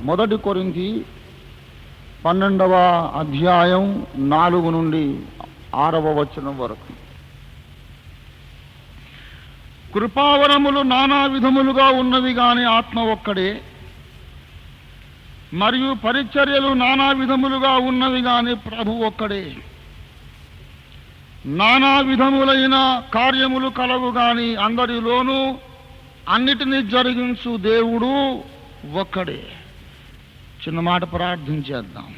మొదటి కొరింథీ 12వ అధ్యాయం 4 నుండి 6వ వచనం వరకు. కృపావరములు నానా విధములుగా ఉన్నవి గాని ఆత్మ ఒక్కడే, మరియు పరిచర్యలు నానా విధములుగా ఉన్నవి గాని ప్రభు ఒక్కడే. నానా విధములైన కార్యములు కలవు గాని అందరిలోనూ అన్నిటినీ జరిగించు దేవుడు ఒక్కడే. చిన్న మాట ప్రార్థన చేద్దాం.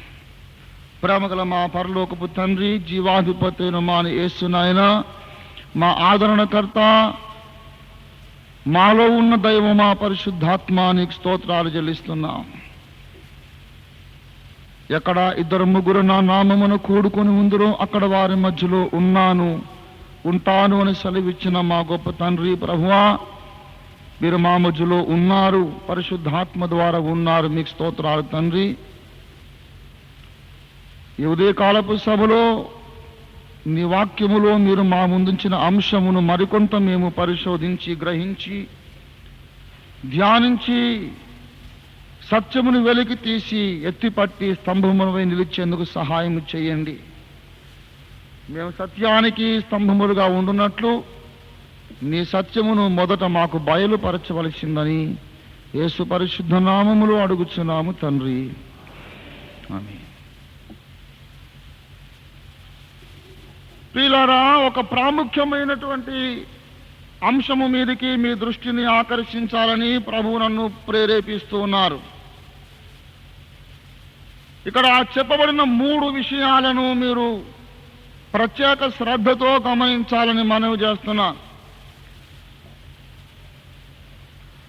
ప్రేమగల మా పరలోకపు తండ్రి, జీవాధిపతి అయిన మా యేసు నాయన, మా ఆదరణకర్త, మాలో ఉన్న దైవం, మా పరిశుద్ధాత్మ, నీకు స్తోత్రాలు చెల్లిస్తున్నాం. ఎక్కడ 2-3 నా నామమును కూడుకొని ఉందరో అక్కడ వారి మధ్యలో ఉంటాను అని సెలవిచ్చిన మా గొప్ప తండ్రి, ప్రభువా, మీరు మా మధ్యలో ఉన్నారు, పరిశుద్ధాత్మ ద్వారా ఉన్నారు. మీకు స్తోత్రాలు తండ్రి. ఈ ఉదయకాలపు సభలో నీ వాక్యములో మీరు మా ముందుంచిన అంశమును మరికొంత మేము పరిశోధించి, గ్రహించి, ధ్యానించి, సత్యమును వెలికి తీసి ఎత్తిపట్టి స్తంభములపై నిలిచేందుకు సహాయం చేయండి. మేము సత్యానికి స్తంభములుగా ఉండునట్లు నీ సత్యమును మొదట మాకు బయలుపరచవలసిందని యేసు పరిశుద్ధ నామములో అడుగుచున్నాము తండ్రి, ఆమేన్. ప్రియులారా, ఒక ప్రాముఖ్యమైనటువంటి అంశము మీదకి మీ దృష్టిని ఆకర్షించాలని ప్రభువు నన్ను ప్రేరేపిస్తూ ఉన్నారు. ఇక్కడ చెప్పబడిన 3 విషయాలను మీరు ప్రత్యేక శ్రద్ధతో గమనించాలని మనవి చేస్తున్నాను.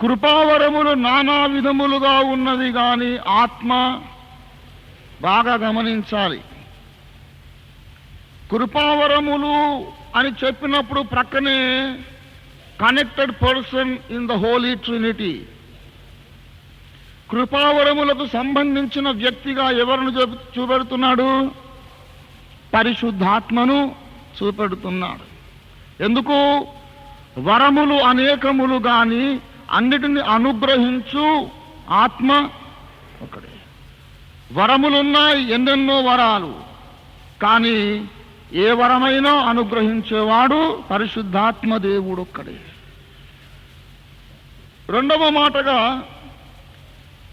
కృపావరములు నానా విధములుగా ఉన్నది గాని ఆత్మ, బాగా గమనించాలి. కృపావరములు అని చెప్పినప్పుడు ప్రక్కనే connected person in the holy trinity. కృపావరములకు సంబంధించిన వ్యక్తిగా ఎవరిని చూపెడుతున్నాడు? పరిశుద్ధాత్మను చూపెడుతున్నాడు. ఎందుకు? వరములు అనేకములు గాని అన్నిటిని అనుగ్రహించు ఆత్మ ఒకడే. వరములున్నాయి, ఎన్నెన్నో వరాలు, కానీ ఏ వరమైనా అనుగ్రహించేవాడు పరిశుద్ధాత్మ దేవుడు ఒక్కడే. రెండవ మాటగా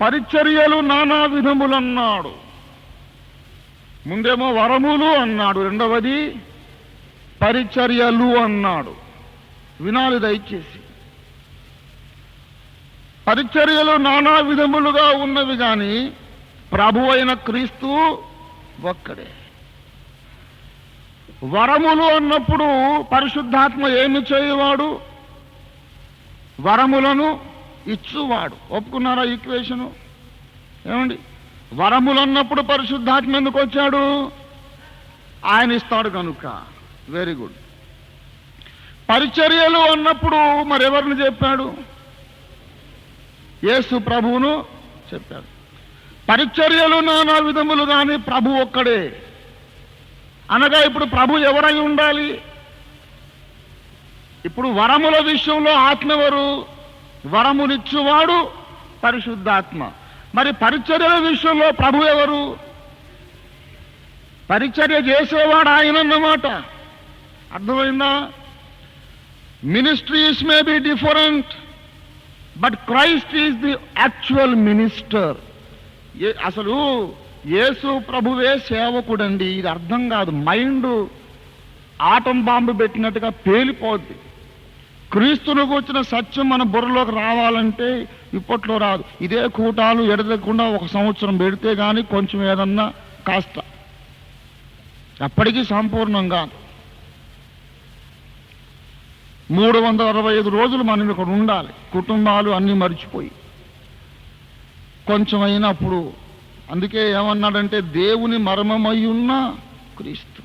పరిచర్యలు నానా విధములన్నాడు. ముందేమో వరములు అన్నాడు, రెండవది పరిచర్యలు అన్నాడు. వినాలి దయచేసి. పరిచర్యలు నానా విధములుగా ఉన్నవి గాని ప్రభు అయిన క్రీస్తు ఒక్కడే. వరములు అన్నప్పుడు పరిశుద్ధాత్మ ఏమి చేయవాడు? వరములను ఇచ్చువాడు. ఒప్పుకున్నారా ఈక్వేషను? ఏమండి, వరములు అన్నప్పుడు పరిశుద్ధాత్మ ఎందుకు వచ్చాడు? ఆయన ఇస్తాడు కనుక. Very good. పరిచర్యలు అన్నప్పుడు మరెవరిని చెప్పాడు? యేసు ప్రభువును చెప్పాడు. పరిచర్యలు నానా విధములు కానీ ప్రభు ఒక్కడే అనగా ఇప్పుడు ప్రభు ఎవరై ఉండాలి? ఇప్పుడు వరముల విషయంలో ఆత్మ ఎవరు? వరములిచ్చువాడు పరిశుద్ధాత్మ. మరి పరిచర్యల విషయంలో ప్రభు ఎవరు? పరిచర్య చేసేవాడు ఆయన అన్నమాట. అర్థమైందా? Ministries may be different, but Christ is the actual minister. అసలు యేసు ప్రభువే సేవకుడండి. ఇది అర్థం కాదు. మైండ్ ఆటం బాంబు పెట్టినట్టుగా పేలిపోద్ది. క్రీస్తును కూర్చున్న సత్యం మన బుర్రలోకి రావాలంటే ఇప్పట్లో రాదు. ఇదే కూటాలు ఎడదకుండా 1 సంవత్సరం పెడితే కానీ కొంచెం ఏదన్నా కాస్త, అప్పటికీ సంపూర్ణం కాదు. 365 రోజులు మనం ఇక్కడ ఉండాలి, కుటుంబాలు అన్నీ మర్చిపోయి కొంచెం అయినప్పుడు. అందుకే ఏమన్నాడంటే దేవుని మర్మమయ్యున్న క్రీస్తు.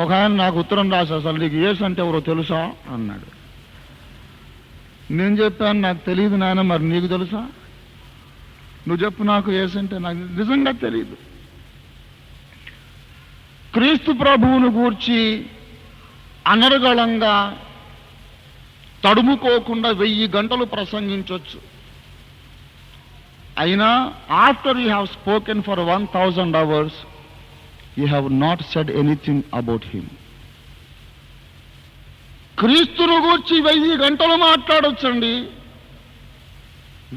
ఒక ఆయన నాకు ఉత్తరం రాశా, అసలు నీకు యేసు అంటే ఎవరో తెలుసా అన్నాడు. నేను చెప్పాను, నాకు తెలియదు నాయన, మరి నీకు తెలుసా? నువ్వు చెప్పు నాకు యేసు అంటే. నాకు నిజంగా తెలియదు. క్రీస్తు ప్రభువును గూర్చి అనర్గళంగా తడుముకోకుండా 1000 గంటలు ప్రసంగించవచ్చు. అయినా after you have spoken for 1000 hours, you have not said anything about him. క్రీస్తును గూర్చి 1000 గంటలు మాట్లాడొచ్చండి.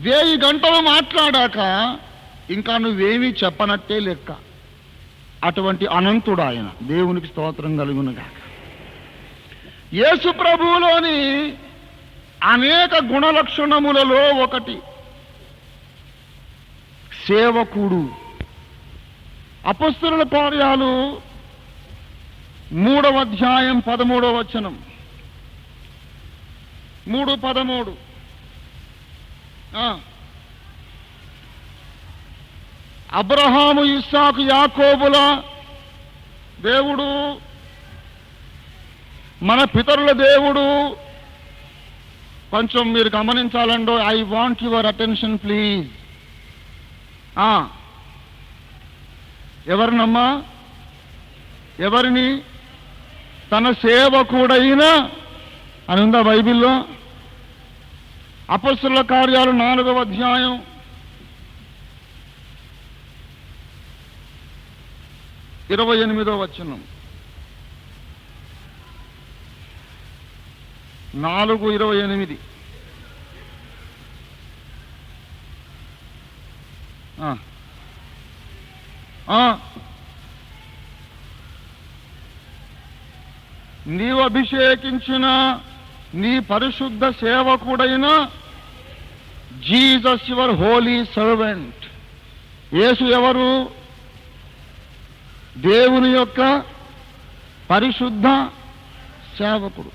1000 గంటలు మాట్లాడాక ఇంకా నువ్వేమీ చెప్పనట్టే లెక్క. అటువంటి అనంతుడు ఆయన. దేవునికి స్తోత్రం కలుగునుగాక. యేసు ప్రభువులోని అనేక గుణలక్షణములలో ఒకటి సేవకుడు. అపొస్తలుల కార్యాలు 3వ అధ్యాయం 13వ వచనం. 3:13. అబ్రహాము, ఇస్సాకు, యాకోబుల దేవుడు, మన పితరుల దేవుడు. కొంచెం మీరు గమనించాలండో. I want your attention please. ఎవరినమ్మా? ఎవరిని? తన సేవకుడైన అని ఉందా బైబిల్లో? అపొస్తలుల కార్యాలు 4వ అధ్యాయం 28వ వచనం. 4:28. నీవు అభిషేకించిన నీ పరిశుద్ధ సేవకుడైన జీసస్ యువర్ హోలీ సర్వెంట్. యేసు ఎవరు? దేవుని యొక్క పరిశుద్ధ సేవకుడు.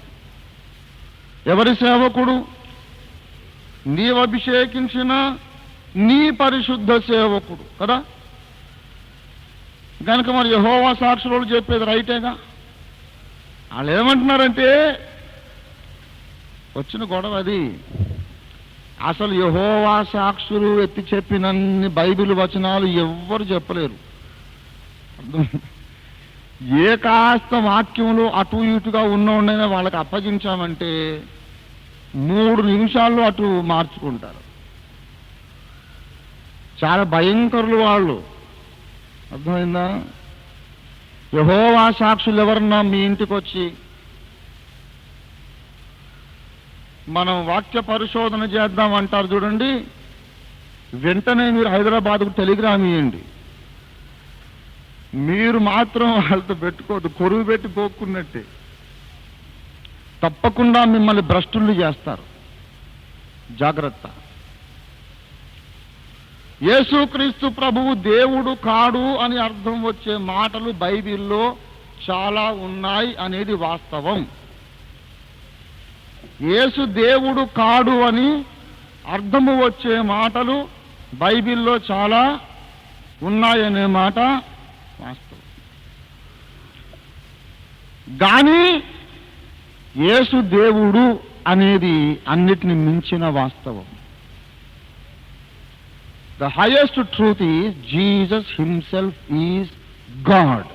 ఎవరి సేవకుడు? నీవు అభిషేకించిన నీ పరిశుద్ధ సేవకుడు కదా. కనుక మరి యెహోవా సాక్షులు చెప్పేది రైటేగా. వాళ్ళు ఏమంటున్నారంటే, వచ్చిన గొడవ అది. అసలు యెహోవా సాక్షులు ఎత్తి చెప్పినన్ని బైబిల్ వచనాలు ఎవ్వరు చెప్పలేరు. ఏ కాస్త వాక్యములు అటు ఇటుగా ఉన్నోడైనా వాళ్ళకి అప్పగించామంటే 3 నిమిషాల్లో అటు మార్చుకుంటారు. చాలా భయంకరులు వాళ్ళు. అర్థమైందా? యెహోవా సాక్షులు ఎవరన్నా మీ ఇంటికి వచ్చి మనం వాక్య పరిశోధన చేద్దాం అంటారు చూడండి, వెంటనే మీరు హైదరాబాద్కు టెలిగ్రామ్ ఇవ్వండి. మీరు మాత్రం వాళ్ళతో పెట్టుకోవద్దు, కొరువు పెట్టి పోక్కున్నట్టే. తప్పకుండా మిమ్మల్ని భ్రష్టులు చేస్తారు. జాగ్రత్త. యేసుక్రీస్తు ప్రభువు దేవుడు కాడు అని అర్థం వచ్చే మాటలు బైబిల్లో చాలా ఉన్నాయి అనేది వాస్తవం. యేసు దేవుడు కాడు అని అర్థము వచ్చే మాటలు బైబిల్లో చాలా ఉన్నాయనే మాట వాస్తవం. కానీ యేసు దేవుడు అనేది అన్నిటిని మించిన వాస్తవం. The highest truth is Jesus himself is God.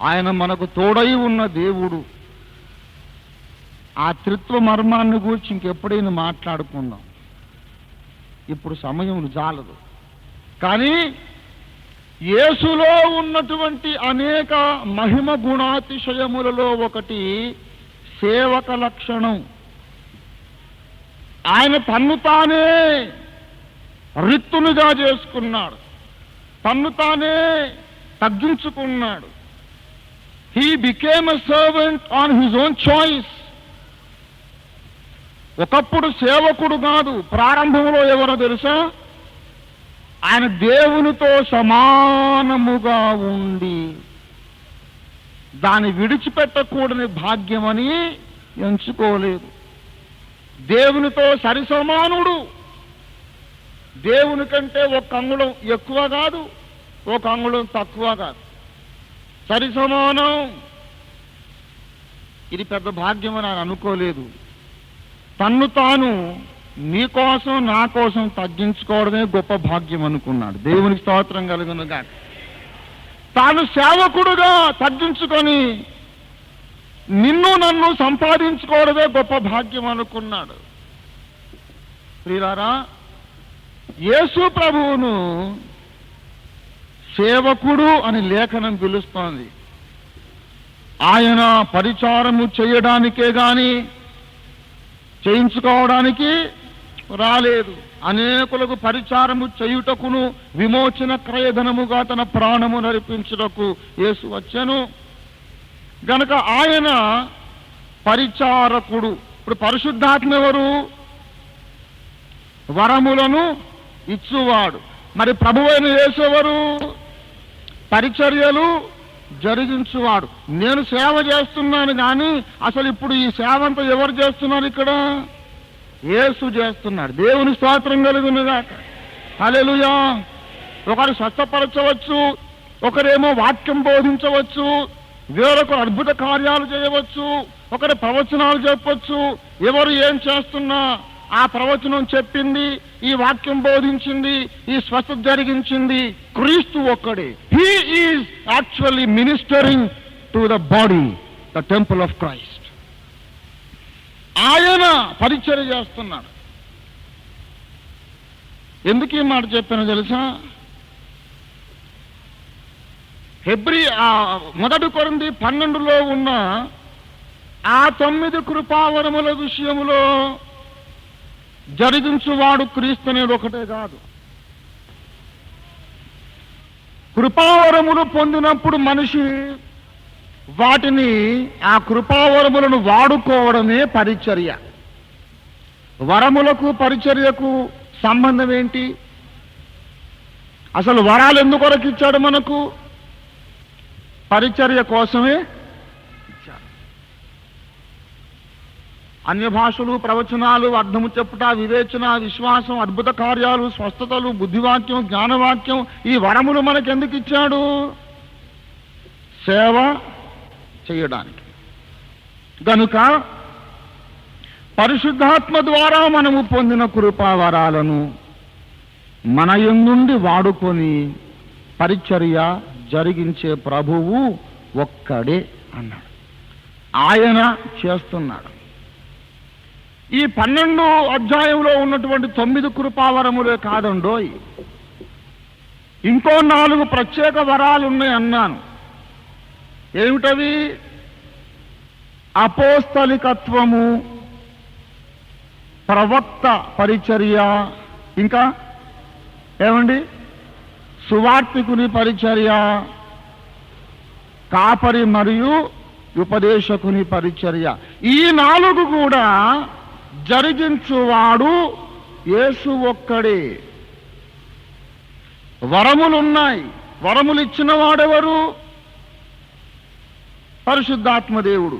ఆయన మనకు తోడై ఉన్న దేవుడు. ఆ త్రిత్వ మర్మాన్ని గురించి ఇంకెప్పుడైనా మాట్లాడుకుందాం. ఇప్పుడు సమయం జాలదు. కానీ యేసులో ఉన్నటువంటి అనేక మహిమ గుణాతిశయములలో ఒకటి సేవక లక్షణం. ఆయన తన్ను తానే రిత్తునిగా చేసుకున్నాడు. తన్ను తానే తగ్గించుకున్నాడు. He became a servant on his own choice. ఒకప్పుడు సేవకుడు కాదు. ప్రారంభంలో ఎవరో తెలుసా? ఆయన దేవునితో సమానముగా ఉండి దాన్ని విడిచిపెట్టకూడని భాగ్యమని ఎంచుకోలేదు. దేవునితో సరిసమానుడు. దేవుని కంటే ఒక అంగుళం ఎక్కువ కాదు, ఒక అంగుళం తక్కువ కాదు, సరిసమానం. ఇది పెద్ద భాగ్యం అని ఆయన అనుకోలేదు. తన్ను తాను నీ కోసం నా కోసం తగ్గించుకోవడమే గొప్ప భాగ్యం అనుకున్నాడు. దేవునికి స్తోత్రం కలుగునుగాక. తాను సేవకుడుగా తగ్గించుకొని నిన్ను నన్ను సంపాదించుకోవడమే గొప్ప భాగ్యం అనుకున్నాడు. ప్రియులారా, యేసు ప్రభువును సేవకుడు అని లేఖనం పిలుస్తోంది. ఆయన పరిచారము చేయడానికే గాని చేయించుకోవడానికి రాలేదు. అనేకులకు పరిచారము చేయుటకును విమోచన క్రయధనముగా తన ప్రాణము నరిపించుటకు యేసు వచ్చెను గనక ఆయన పరిచారకుడు. ఇప్పుడు పరిశుద్ధాత్మ ఎవరు? వరములను ఇచ్చువాడు. మరి ప్రభువైన యేసు ఎవరు? పరిచర్యలు జరిగించువాడు. నేను సేవ చేస్తున్నాను కానీ అసలు ఇప్పుడు ఈ సేవ అంతా ఎవరు చేస్తున్నారు? ఇక్కడ యేసు చేస్తున్నాడు. దేవుని స్తోత్రం కలుగునుగాక. హల్లెలూయా. ఒకరు స్వస్థపరచవచ్చు, ఒకరేమో వాక్యం బోధించవచ్చు, వేరొకరు అద్భుత కార్యాలు చేయవచ్చు, ఒకరు ప్రవచనాలు చెప్పవచ్చు. ఎవరు ఏం చేస్తున్నా ఆ ప్రవచనం చెప్పింది, ఈ వాక్యం బోధించింది, ఈ స్వస్థత జరిగించింది క్రీస్తు ఒక్కడే. He is actually ministering to the body, the temple of Christ. ఆయన పరిచర్య చేస్తున్నాడు. ఎందుకు ఈ మాట చెప్పానో తెలుసా? మొదటి కొరింథీ 12లో ఉన్న ఆ 9 కృపావరముల విషయములో జరిగించువాడు క్రీస్తు అనేది ఒకటే కాదు. కృపావరములు పొందినప్పుడు మనిషి వాటిని, ఆ కృపావరములను వాడుకోవడమే పరిచర్య. వరములకు పరిచర్యకు సంబంధం ఏంటి? అసలు వరాలు ఎందుకొరకు ఇచ్చాడు మనకు? పరిచర్య కోసమే ఇచ్చాడు. అన్య భాషలు, ప్రవచనాలు, అర్థము చెప్పుట, వివేచన, విశ్వాసం, అద్భుత కార్యాలు, స్వస్థతలు, బుద్ధివాక్యం, జ్ఞానవాక్యం, ఈ వరములు మనకెందుకు ఇచ్చాడు? సేవ చేయడానికి. గనుక పరిశుద్ధాత్మ ద్వారా మనము పొందిన కృపావరాలను మన యందుండి వాడుకొని పరిచర్య జరిగించే ప్రభువు ఒక్కడే అన్నాడు. ఆయన చేస్తున్నాడు. ఈ 12 అధ్యాయంలో ఉన్నటువంటి 9 కృపావరములే కాదండోయ్, ఇంకో 4 ప్రత్యేక వరాలు ఉన్నాయి అన్నాను. ఏమిటవి? అపోస్తలికత్వము, ప్రవక్త పరిచర్య, ఇంకా ఏమండి సువార్తికుని పరిచర్య, కాపరి మరియు ఉపదేశకుని పరిచర్య. ఈ 4 కూడా జరిగించువాడు యేసు ఒక్కడే. వరములున్నాయి. వరములు ఇచ్చిన వాడెవరు? పరిశుద్ధాత్మ దేవుడు.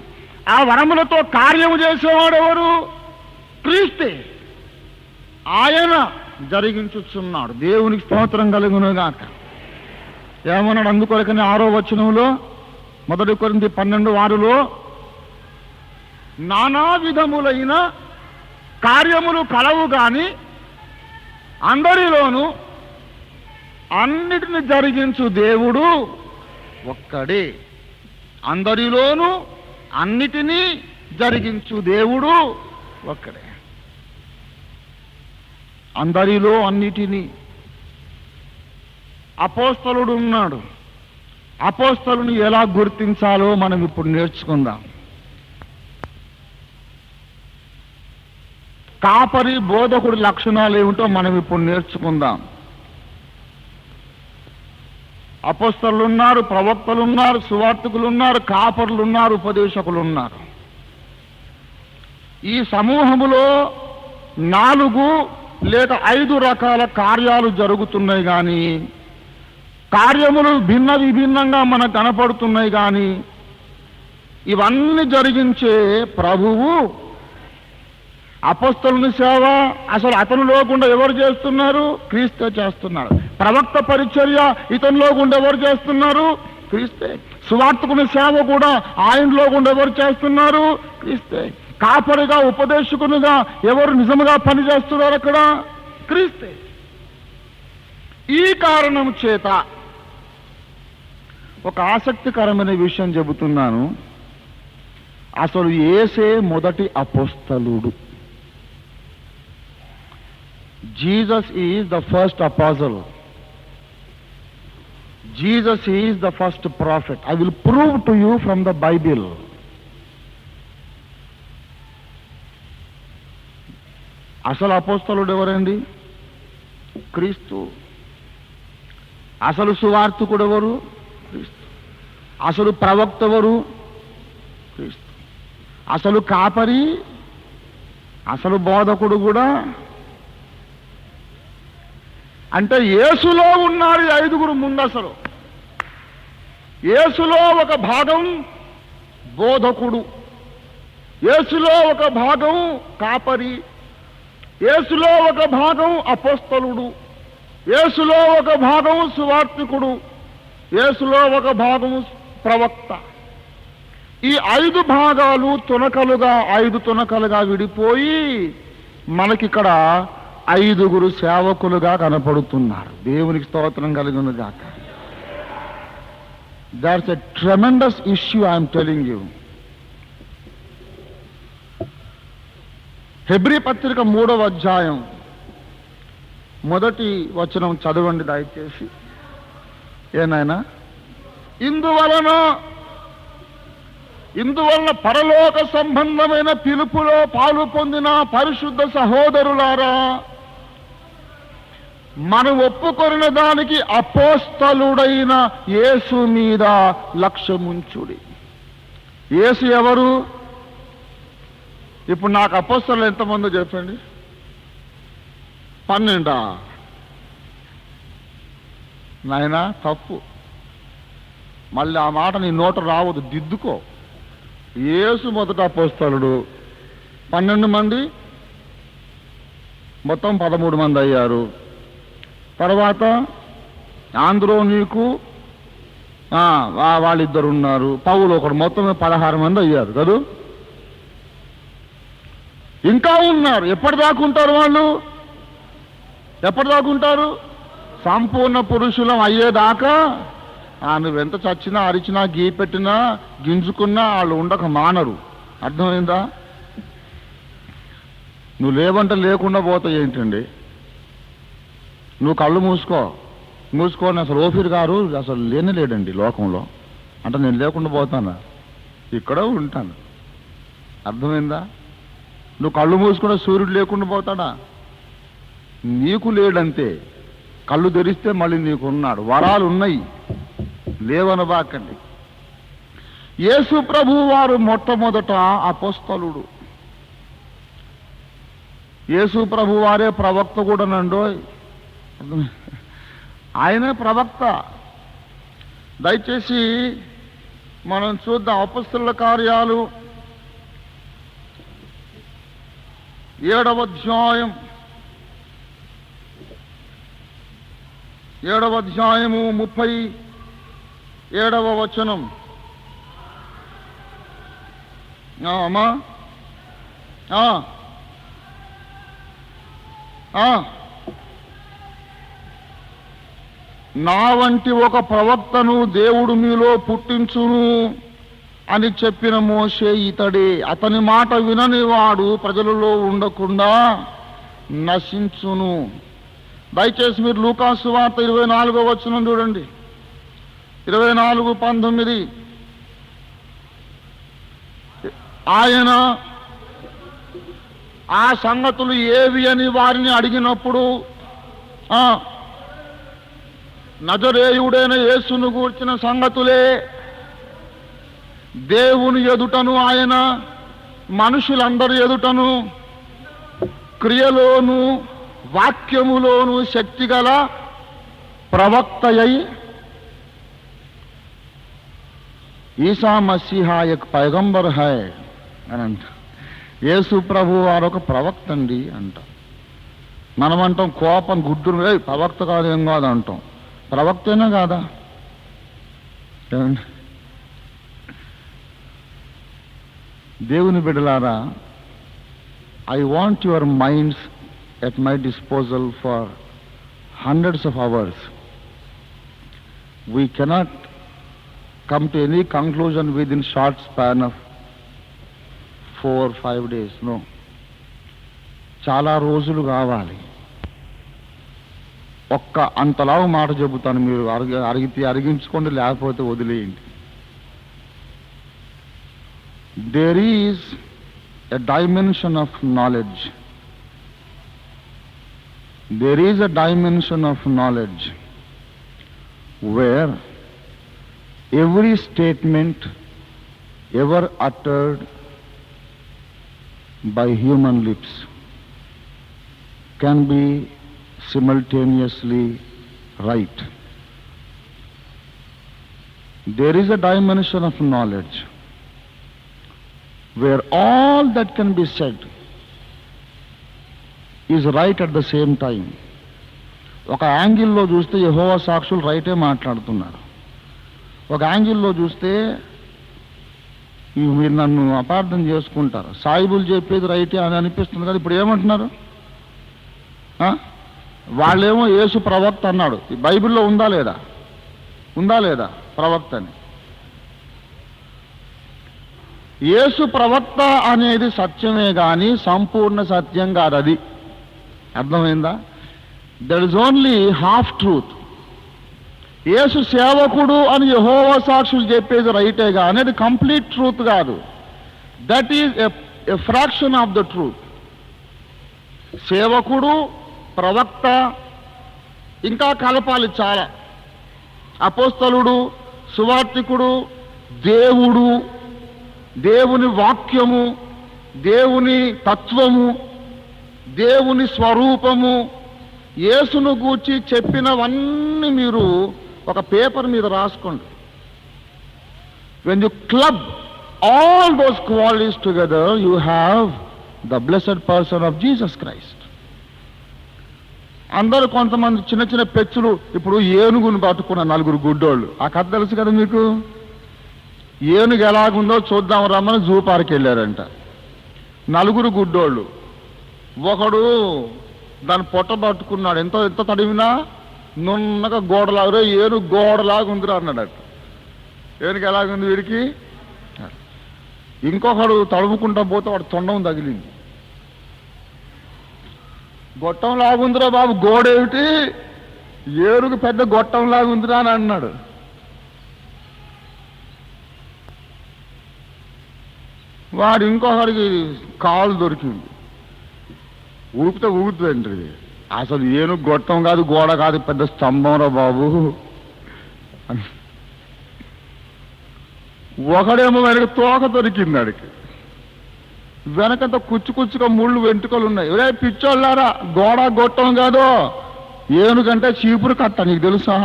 ఆ వరములతో కార్యము చేసేవాడెవరు? క్రీస్తే. ఆయన జరిగించుచున్నాడు. దేవునికి స్తోత్రం కలుగునుగాక. ఏమన్నాడు? అందుకొరకని 6వ వచనంలో, మొదటి కొరింథీ 12:6లో, నానా విధములైన కార్యములు కలవు గాని అందరిలోనూ అన్నిటిని జరిగించు దేవుడు ఒక్కడే. అందరిలోనూ అన్నిటినీ జరిగించు దేవుడు ఒక్కడే. అందరిలో అన్నిటినీ. అపోస్తలుడు ఉన్నాడు. అపోస్తలుని ఎలా గుర్తించాలో మనం ఇప్పుడు నేర్చుకుందాం. కాపరి బోధకుడి లక్షణాలు ఏమిటో మనం ఇప్పుడు నేర్చుకుందాం. అపోస్తలులు ఉన్నారు, ప్రవక్తలు ఉన్నారు, సువార్తికులు ఉన్నారు, కాపరులు ఉన్నారు, ఉపదేశకులు ఉన్నారు. ఈ సమూహములో 4 లేక 5 రకాల కార్యాలు జరుగుతున్నాయి కానీ, కార్యములు భిన్న విభిన్నంగా మనకు కనపడుతున్నాయి కానీ, ఇవన్నీ జరిగించే ప్రభువు. అపోస్తలుని సేవ అసలు అతను లేకుండా ఎవరు చేస్తున్నారు? క్రీస్తే చేస్తున్నారు. ప్రవక్త పరిచర్య ఇతనిలో గుండా ఎవరు చేస్తున్నారు? క్రీస్తే. సువార్తికుని సేవ కూడా ఆయనలో గుండా ఎవరు చేస్తున్నారు? క్రీస్తే. కాపరిగా, ఉపదేశకునిగా ఎవరు నిజముగా పనిచేస్తున్నారు అక్కడ? క్రీస్తే. ఈ కారణం చేత ఒక ఆసక్తికరమైన విషయం చెబుతున్నాను. అసలు యేసే మొదటి అపోస్తలుడు. Jesus is the first apostle. Jesus is the first prophet. I will prove to you from the Bible. అసలు అపోస్తలుడు ఎవరండి? క్రీస్తు. అసలు సువార్తికుడు ఎవరు? క్రీస్తు. అసలు ప్రవక్త ఎవరు? క్రీస్తు. అసలు కాపరి, అసలు బోధకుడు కూడా. అంటే యేసులో ఉన్నారు ఈ ఐదుగురు ముందు. అసలు యేసులో ఒక భాగం బోధకుడు, యేసులో ఒక భాగం కాపరి, యేసులో ఒక భాగం అపోస్తలుడు, యేసులో ఒక భాగం సువార్తికుడు, యేసులో ఒక భాగం ప్రవక్త. ఈ ఐదు భాగాలు ఐదు తునకలుగా విడిపోయి మనకిక్కడ ఐదుగురు సేవకులుగా కనపడుతున్నారు. దేవునికి స్తోత్రం కలుగును గాక. That's a tremendous issue I'm telling you. Hebrew పత్రిక 3వ అధ్యాయం 1వ వచనం చదవండి దయచేసి. ఏనాయనా? ఇందువలన పరలోక సంబంధమైన పిలుపులో పాలు పొందిన పరిశుద్ధ సహోదరులారా, మనం ఒప్పుకొనిన దానికి అపోస్తలుడైన యేసు మీద లక్ష్యముంచుడి. యేసు ఎవరు? ఇప్పుడు నాకు అపోస్తలులు ఎంతమందో చెప్పండి. 12. నాయనా తప్పు. మళ్ళీ ఆ మాట నీ నోట రావద్దు, దిద్దుకో. యేసు మొదట అపోస్తలుడు, 12 మంది, మొత్తం 13 మంది అయ్యారు. తర్వాత ఆంద్రోనీకు వాళ్ళిద్దరు ఉన్నారు, పౌలు ఒకడు, మొత్తం 16 మంది అయ్యారు కదా. ఇంకా ఉన్నారు. ఎప్పటిదాకుంటారు వాళ్ళు? ఎప్పటిదాకుంటారు? సంపూర్ణ పురుషులం అయ్యేదాకా. నువ్వెంత చచ్చినా, అరిచినా, గీ పెట్టినా, గింజుకున్నా వాళ్ళు ఉండక మానరు. అర్థమైందా? నువ్వు లేవంటే లేకుండా పోతావు ఏంటండి? నువ్వు కళ్ళు మూసుకోని అసలు ఓఫీర్ గారు అసలు లేనేలేడండి లోకంలో అంటే నేను లేకుండా పోతానా? ఇక్కడ ఉంటాను. అర్థమైందా? నువ్వు కళ్ళు మూసుకుంటే సూర్యుడు లేకుండా పోతాడా? నీకు లేడంతే. కళ్ళు తెరిస్తే మళ్ళీ నీకు ఉన్నాడు. వరాలు ఉన్నాయి, లేవనబాకండి. యేసు ప్రభువు వారు మొట్టమొదట అపోస్తలుడు. యేసు ప్రభు వారే ప్రవక్త కూడానండోయ్. ఆయనే ప్రవక్త. దయచేసి మనం చూద్దాం అపోస్తలుల కార్యాలు 7వ అధ్యాయం 37వ వచనం. అమ్మా నా వంటి ఒక ప్రవక్తను దేవుడు మీలో పుట్టించును అని చెప్పిన మోషే ఇతడే. అతని మాట వినని వాడు ప్రజలలో ఉండకుండా నశించును. దయచేసి మీరు లూకాసు వార్త 24వ వచనం చూడండి. 24:19. ఆయన ఆ సంగతులు ఏవి అని వారిని అడిగినప్పుడు నజరేయుడైన యేసును గూర్చిన సంగతులే. దేవుని ఎదుటను ఆయన మనుషులందరి ఎదుటను క్రియలోను వాక్యములోను శక్తిగల ప్రవక్తయై ఈసా మసీహా एक पैगंबर है అని అంట. యేసు ప్రభు వారు ఒక ప్రవక్త అండి అంట. మనం అంటాం కోపం గుడ్డు ప్రవక్త కాదు ఏం కాదు అంటాం. ప్రవక్తేనా కాదా? దేవుని బిడ్డలారా, I want your minds at my disposal for hundreds of hours. We cannot come to any conclusion within short span of 4-5 days. No. చాలా రోజులు కావాలి. ఒక్క అంతలా మాట చెబుతాను, మీరు అడిగితే అరిగించుకోండి, లేకపోతే వదిలేయండి. There is a dimension of knowledge. There is a dimension of knowledge where every statement ever uttered by human lips can be simultaneously right. There is a dimension of knowledge where all that can be said is right at the same time. ఒక యాంగిల్లో చూస్తే యెహోవా సాక్షులు రైటే మాట్లాడుతున్నారు, ఒక యాంగిల్లో చూస్తే మీరు నన్ను అపార్థం చేసుకుంటారు, సాయిబులు చెప్పేది రైటే అని అనిపిస్తుంది కదా. ఇప్పుడు ఏమంటున్నారు? వాళ్ళేమో యేసు ప్రవక్త అన్నాడు. బైబిల్లో ఉందా లేదా? ఉందా లేదా ప్రవక్త అని? యేసు ప్రవక్త అనేది సత్యమే కానీ సంపూర్ణ సత్యం కాదు. అది అర్థమైందా? That is only half truth. యేసు సేవకుడు అని యెహోవా సాక్షులు చెప్పేది రైటే కానీ అది కంప్లీట్ ట్రూత్ కాదు. That is a fraction of the truth. సేవకుడు, ప్రవక్త ఇంకా కలపాలి చాలా. అపోస్తలుడు, సువార్తికుడు, దేవుడు, దేవుని వాక్యము, దేవుని తత్వము, దేవుని స్వరూపము, యేసును గూర్చి చెప్పినవన్నీ మీరు ఒక పేపర్ మీద రాసుకోండి. When you club all those qualities together you have the blessed person of Jesus Christ. అందరూ కొంతమంది చిన్న చిన్న పెచ్చులు, ఇప్పుడు ఏనుగును పట్టుకున్న 4 గుడ్డోళ్ళు, ఆ కథ తెలుసు కదా మీకు. ఏనుగు ఎలాగుందో చూద్దాం రమ్మని జూ పార్క్ వెళ్ళారంట 4 గుడ్డోళ్ళు. ఒకడు దాన్ని పొట్ట పట్టుకున్నాడు, ఎంత తడివినా నున్నగా గోడలాగా, ఏనుగు గోడలాగా ఉందిరా అన్నాడు. ఏనుగు ఎలాగుంది వీడికి? ఇంకొకడు తడుముకుంటా పోతే వాడు తొండం తగిలింది. గొట్టం లాగుందిరా బాబు, గోడేమిటి, ఏనుగు పెద్ద గొట్టం లాగుందిరా అని అన్నాడు. వాడు ఇంకొకడికి కాలు దొరికింది, ఊపితే ఊగుతుందండి. అసలు ఏనుగు గొట్టం కాదు, గోడ కాదు, పెద్ద స్తంభం రా బాబు. ఒకడేమో వెనక తోక దొరికింది, అడికి వెనకంత కుచ్చుగా ముళ్ళు వెంట్రుకలు ఉన్నాయి. ఒరే పిచ్చోళ్ళారా, గోడ గొట్టం కాదు, ఏనుగంటే చీపురు కట్ట, నీకు తెలుసా?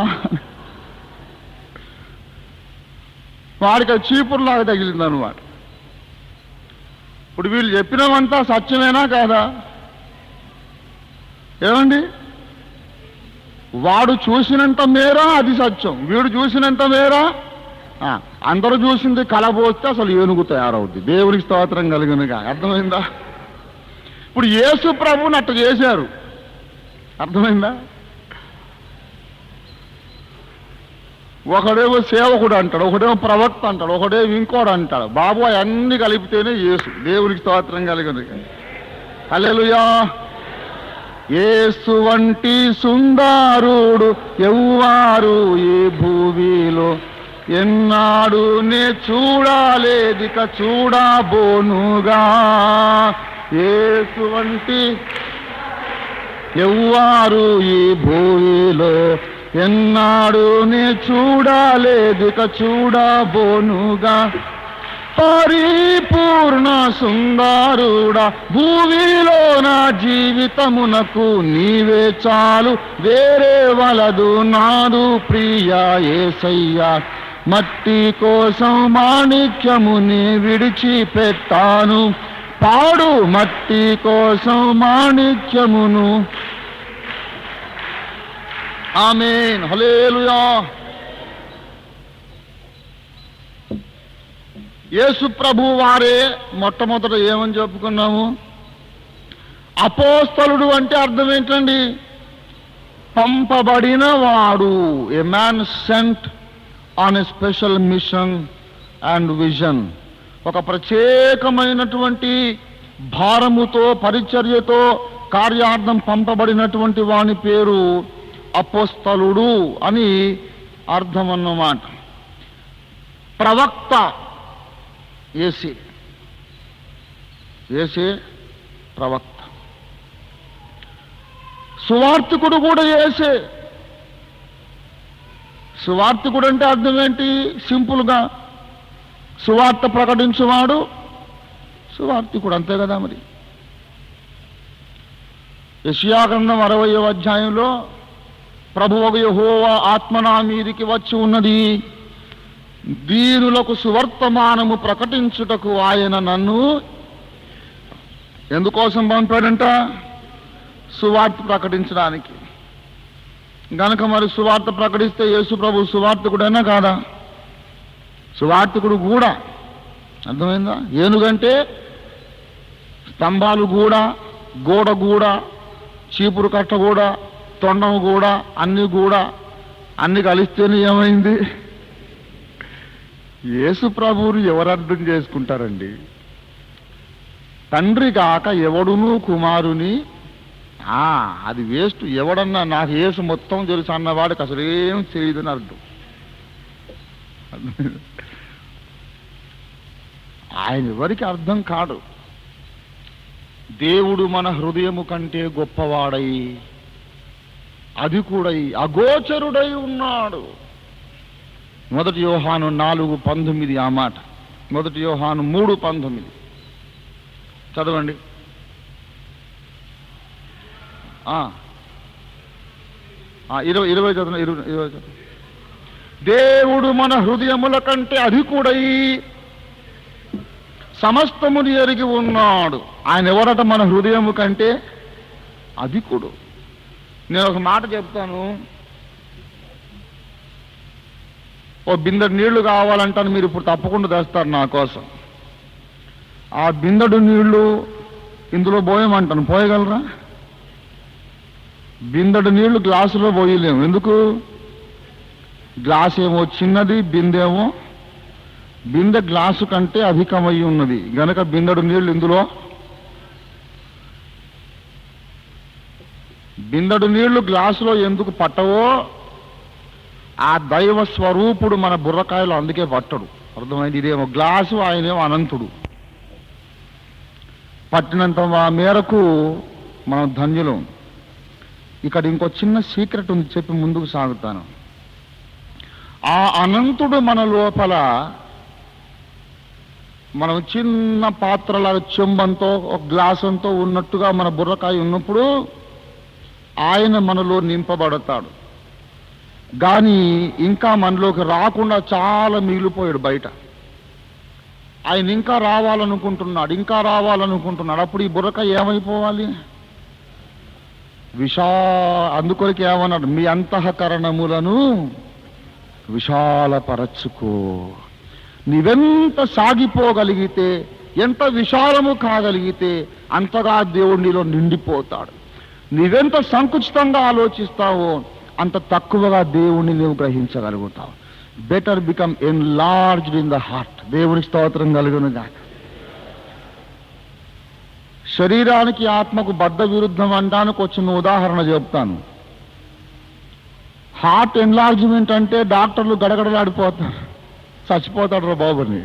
వాడికి చీపురులాగా తగిలింది అన్నమాట. ఇప్పుడు వీళ్ళు చెప్పినవంతా సత్యమేనా కాదా? ఏమండి, వాడు చూసినంత మేరా అది సత్యం, వీడు చూసినంత మేరా. అందరూ చూసింది కలబోస్తే అసలు ఏనుగు తయారవుద్ది. దేవునికి స్తోత్రం కలిగినగా. అర్థమైందా? ఇప్పుడు యేసు ప్రభువుని అట్ట చేశారు. అర్థమైందా? ఒకడేమో సేవకుడు అంటాడు, ఒకడేమో ప్రవక్త అంటాడు, ఒకడేమో ఇంకోడు అంటాడు. బాబు అన్ని కలిపితేనే యేసు. దేవునికి స్తోత్రం కలిగినగా. హల్లెలూయా. యేసు వంటి సుందరుడు ఎవ్వారు ఈ భూమిలో ఎన్నాడు నే చూడాలేదిక చూడబోనుగా. యేసు వంటి ఎవ్వారు ఈ భూమిలో ఎన్నాడు నే చూడాలేదిక చూడబోనుగా. పరిపూర్ణ సుందరుడా భూమిలో నా జీవితమునకు నీవే చాలు, వేరే వలదు నాదు ప్రియ యేసయ్యా. మట్టి కోసం మాణిక్యముని విడిచిపెట్టాను, పాడు మట్టి కోసం మాణిక్యమును. ఆమేన్. హల్లెలూయా. యేసు ప్రభు వారే మొట్టమొదట ఏమని చెప్పుకున్నాము? అపోస్తలుడు అంటే అర్థం ఏంటండి? పంపబడిన వాడు. A man sent on a special mission and vision. ఒక ప్రత్యేకమైనటువంటి భారముతో, పరిచర్యతో, కార్యార్థం పంపబడినటువంటి వాని పేరు అపోస్తలుడు అని అర్థం అన్నమాట. ప్రవక్త యేసే, యేసే ప్రవక్త. సువార్తికుడు కూడా యేసే. సువార్తికుడు అంటే అర్థం ఏంటి? సింపుల్గా సువార్త ప్రకటించువాడు సువార్తికుడు, అంతే కదా. మరి యెషయా గ్రంథం 60వ అధ్యాయంలో ప్రభువగు యెహోవా ఆత్మ నా మీదికి వచ్చి ఉన్నది, దీనులకు సువర్తమానము ప్రకటించుటకు ఆయన నన్ను ఎందుకోసం పంపాడంట? సువార్త ప్రకటించడానికి. గనక మరి సువార్త ప్రకటిస్తే యేసు ప్రభు సువార్తికుడైనా కాదా? సువార్తికుడు కూడా. అర్థమైందా? ఏనుగంటే స్తంభాలు కూడా, గోడ కూడా, చీపురు కట్ట కూడా, తొండం కూడా, అన్ని కలిస్తేనే ఏమైంది? యేసు ప్రభువుని ఎవరు అర్థం చేసుకుంటారండి? తండ్రి కాక ఎవడును కుమారుని అది వేస్ట్. ఎవడన్నా నాకు యేసు మొత్తం తెలుసు అన్నవాడికి అసలు ఏం తెలియదని అర్థం. ఆయన ఎవరికి అర్థం కాడు. దేవుడు మన హృదయము కంటే గొప్పవాడై, అధికుడై, అగోచరుడై ఉన్నాడు. 1 యోహాను 4:19 ఆ మాట. 1 యోహాను 3:19 చదవండి. చదవండి. 20 దేవుడు మన హృదయముల కంటే అధికుడై సమస్తముని ఎరిగి ఉన్నాడు. ఆయన ఎవరట? మన హృదయము కంటే అధికుడు. నేను ఒక మాట చెప్తాను. ఓ బిందెడు నీళ్లు కావాలంటాను, మీరు ఇప్పుడు తప్పకుండా తెస్తారు నా కోసం. ఆ బిందెడు నీళ్లు ఇందులో పోయమంటాను, పోయగలరా? బిందెడు నీళ్లు గ్లాసులో పోయలేము. ఎందుకు? గ్లాస్ ఏమో చిన్నది, బిందె గ్లాసు కంటే అధికమై ఉన్నది. గనక బిందెడు నీళ్లు ఇందులో, బిందెడు నీళ్లు గ్లాసులో ఎందుకు పట్టవో ఆ దైవ స్వరూపుడు మన బుర్రకాయలు అందుకే పట్టడు. అర్థమైంది? ఇదేమో గ్లాసు, ఆయనేమో అనంతుడు. పట్టినంత మేరకు మనం ధన్యులం. ఇక్కడ ఇంకో చిన్న సీక్రెట్ ఉంది, చెప్పి ముందుకు సాగుతాను. ఆ అనంతుడు మన లోపల, మనం చిన్న పాత్రల చెంబంతో ఒక గ్లాసంతో ఉన్నట్టుగా మన బుర్రకాయ ఉన్నప్పుడు ఆయన మనలో నింపబడతాడు. కానీ ఇంకా మనలోకి రాకుండా చాలా మిగిలిపోయాడు బయట. ఆయన ఇంకా రావాలనుకుంటున్నాడు. అప్పుడు ఈ బుర్రకాయ ఏమైపోవాలి? అందుకొరికి ఏమన్నాడు? మీ అంతఃకరణములను విశాలపరచుకో. నీవెంత సాగిపోగలిగితే, ఎంత విశాలము కాగలిగితే అంతగా దేవుడిలో నిండిపోతాడు. నీవెంత సంకుచితంగా ఆలోచిస్తావో అంత తక్కువగా దేవుణ్ణి నువ్వు గ్రహించగలుగుతావు. Better become enlarged in the heart. దేవుని స్తోత్రం కలుగునుగా. శరీరానికి ఆత్మకు బద్ధ విరుద్ధం అనడానికి వచ్చిన ఉదాహరణ చెప్తాను. హార్ట్ ఎన్లార్జ్మెంట్ అంటే డాక్టర్లు గడగడలాడిపోతారు, చచ్చిపోతాడు రా బాబుని.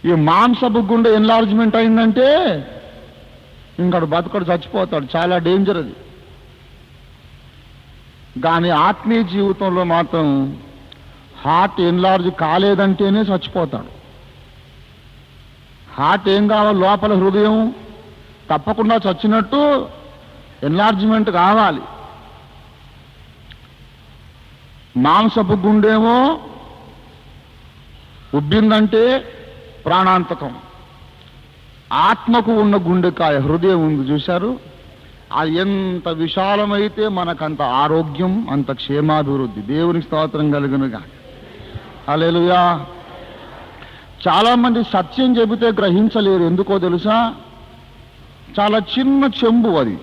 ఈ మాంసపు గుండె ఎన్లార్జ్మెంట్ అయిందంటే ఇంకడు బతకడు, చచ్చిపోతాడు. చాలా డేంజర్ అది. కానీ ఆత్మీయ జీవితంలో మాత్రం హార్ట్ ఎన్లార్జ్ కాలేదంటేనే చచ్చిపోతాడు. హార్ట్ ఏం కావాలి? లోపల హృదయం తప్పకుండా చచ్చినట్టు ఎన్లార్జ్మెంట్ కావాలి. మాంసపు గుండేమో ఉబ్బిందంటే ప్రాణాంతకం. ఆత్మకు ఉన్న గుండెకాయ హృదయం ఉంది చూశారు, అది ఎంత విశాలమైతే మనకంత ఆరోగ్యం, అంత క్షేమాభివృద్ధి. దేవునికి స్తోత్రం కలుగునుగా. హల్లెలూయా. చాలా మంది సత్యం చెబితే గ్రహించలేరు. ఎందుకో తెలుసా? చాలా చిన్న చెంబు అది,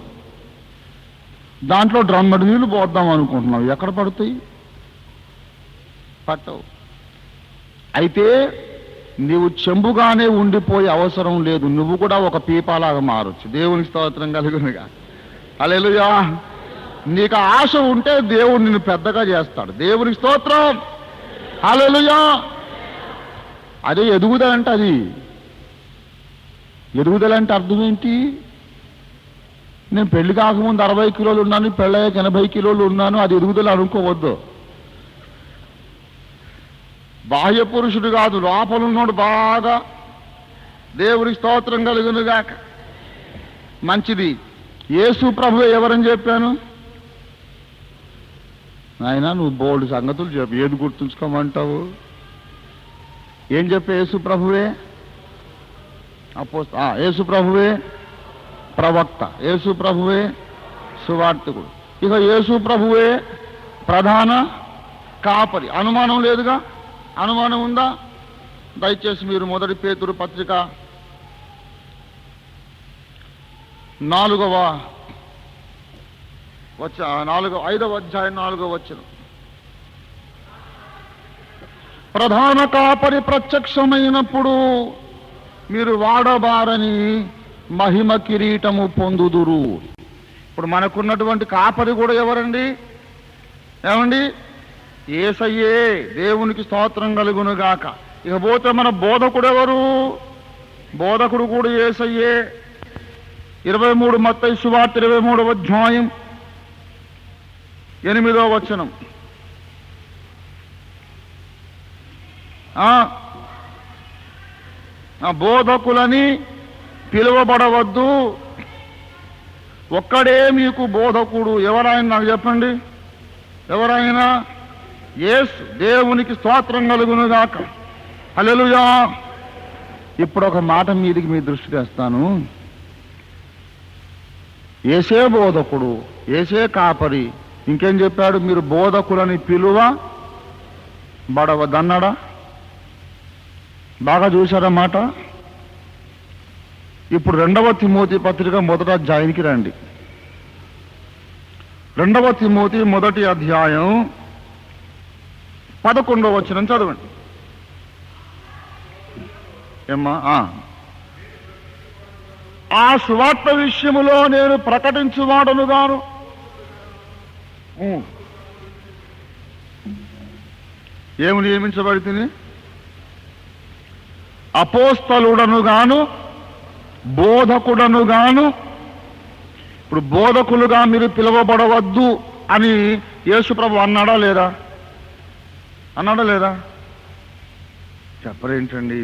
దాంట్లో డ్రమ్మడి నీళ్లు పోద్దాం అనుకుంటున్నావు, ఎక్కడ పడతాయి? పట్టవు. అయితే నీవు చెంబుగానే ఉండిపోయే అవసరం లేదు, నువ్వు కూడా ఒక పీపాలాగా మారొచ్చు. దేవునికి స్తోత్రం కలుగునుగా. హల్లెలూయా. నీకు ఆశ ఉంటే దేవుడు నిన్ను పెద్దగా చేస్తాడు. దేవునికి స్తోత్రం, హల్లెలూయా. అదే ఎదుగుదల అంటే, అది ఎదుగుదల అంటే అర్థం ఏంటి? నేను పెళ్లి కాకముందు 60 కిలోలు ఉన్నాను, పెళ్ళయ్యాక 80 కిలోలు ఉన్నాను, అది ఎదుగుదల అనుకోవద్దు. బాహ్య పురుషుడు కాదు, లోపల ఉన్నాడు బాగా. దేవునికి స్తోత్రం కలుగునుగాక. మంచిది. యేసు ప్రభువే ఎవరని చెప్పాను? నాయనా నువ్వు బోల్డ్ సంగతులు చెప్పు, ఏది గుర్తుంచుకోమంటావు? ఏం చెప్పే? యేసు ప్రభువే యేసు ప్రభువే ప్రవక్త, యేసు ప్రభువే సువార్తికుడు, ఇక యేసు ప్రభువే ప్రధాన కాపరి. అనుమానం లేదుగా? అనుమానం ఉందా? దయచేసి మీరు 1 పేతురు పత్రిక 5వ అధ్యాయం 4వ వచనం. ప్రధాన కాపరి ప్రత్యక్షమైనప్పుడు మీరు వాడబారని మహిమ కిరీటము పొందుదురు. ఇప్పుడు మనకున్నటువంటి కాపరి కూడా ఎవరండి? ఏమండి? యేసయ్యే. దేవునికి స్తోత్రం కలుగునుగాక. ఇకపోతే మన బోధకుడు ఎవరు? బోధకుడు కూడా యేసయ్యే. 23 మత్తయి సువార్త 23వ అధ్యాయం 8వ వచనం. బోధకులని పిలువబడవద్దు, ఒక్కడే మీకు బోధకుడు. ఎవరాయన నాకు చెప్పండి? ఎవరైనా? యేసు. దేవునికి స్తోత్రం కలుగునుగాక. హల్లెలూయా. ఇప్పుడు ఒక మాట మీదికి మీ దృష్టి తెస్తాను. యేసే బోధకుడు, యేసే కాపరి. ఇంకేం చెప్పాడు? మీరు బోధకులని పిలువబడవద్దన్నాడా? బాగా చూశారన్నమాట. ఇప్పుడు 2వ తిమోతి పత్రిక 1వ అధ్యాయానికి రండి. 2వ తిమోతి 1వ అధ్యాయం 11వ వచనం చదవండి. ఏమ్మా? ఆ సువార్త విషయములో నేను ప్రకటించువాడనుగాను. ఏమి నియమించబడితే? అపోస్తలుడను గాను బోధకుడను గాను. ఇప్పుడు బోధకులుగా మీరు పిలువబడవద్దు అని యేసుప్రభు అన్నాడా లేదా? అన్నాడా లేదా? చెప్పరేంటండి?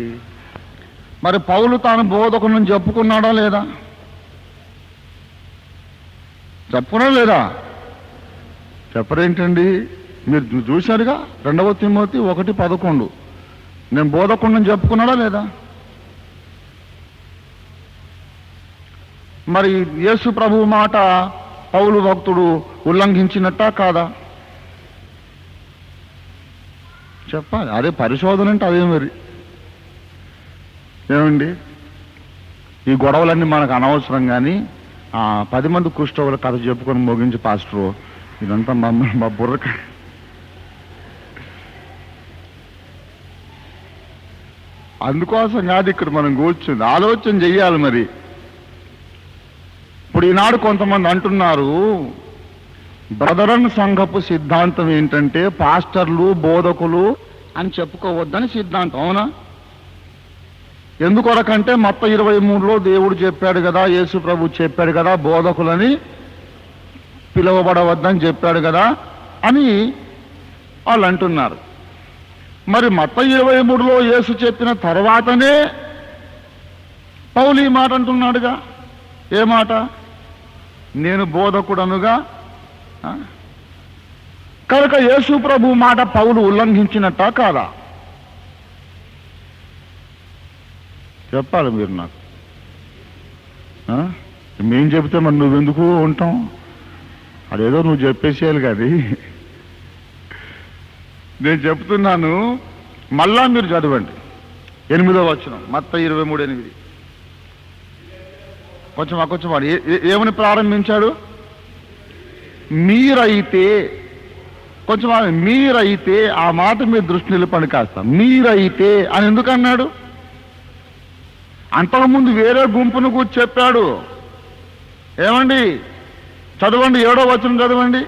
మరి పౌలు తాను బోధకుని చెప్పుకున్నాడా లేదా? చెప్పుకున్నా లేదా? చెప్పరేంటండి? మీరు చూశారుగా 2వ తిమోతి 1:11. నేను బోధకుడిని చెప్పుకున్నాడా లేదా? మరి యేసు ప్రభువు మాట పౌలు భక్తుడు ఉల్లంఘించినట్టా కాదా? చెప్పాలి. అదే పరిశోధన అంటే అదే. మరి ఏమండి, ఈ గొడవలన్నీ మనకు అనవసరం. కానీ 10 మంది కుష్ఠరోగుల కథ చెప్పుకొని ముగించి పాస్టరు ఇదంతా మా బుర్రక. అందుకోసం కాదు ఇక్కడ మనం కూర్చుంది, ఆలోచన చెయ్యాలి. మరి ఇప్పుడు ఈనాడు కొంతమంది అంటున్నారు, బ్రదరన్ సంఘపు సిద్ధాంతం ఏంటంటే పాస్టర్లు బోధకులు అని చెప్పుకోవద్దని సిద్ధాంతం. అవునా? ఎందుకొరకంటే మత్తయి 23లో దేవుడు చెప్పాడు కదా, యేసు ప్రభు చెప్పాడు కదా, బోధకులని పిలువబడవద్దని చెప్పాడు కదా అని వాళ్ళు అంటున్నారు. మరి మత్తయి 23లో యేసు చెప్పిన తర్వాతనే పౌలు ఈ మాట అంటున్నాడుగా. ఏ మాట? నేను బోధకుడనుగా. కనుక యేసు ప్రభు మాట పౌలు ఉల్లంఘించినట్టా కాదా? చెప్పాలి మీరు నాకు. మేం చెబితే మరి నువ్వెందుకు ఉంటాం? అదేదో నువ్వు చెప్పేసేయాలి కానీ నేను చెప్తున్నాను. మళ్ళా మీరు చదవండి 8వ వచనం, మత్తయి 23:8. కొంచెం వాడు ఏమని ప్రారంభించాడు? మీరైతే. కొంచెం మీరైతే ఆ మాట మీద దృష్టి నిలపండి కాస్త. మీరైతే అని ఎందుకు అన్నాడు? అంతకుముందు వేరే గుంపును కూర్చి చెప్పాడు. ఏమండి, చదవండి, 7వ వచనం చదవండి.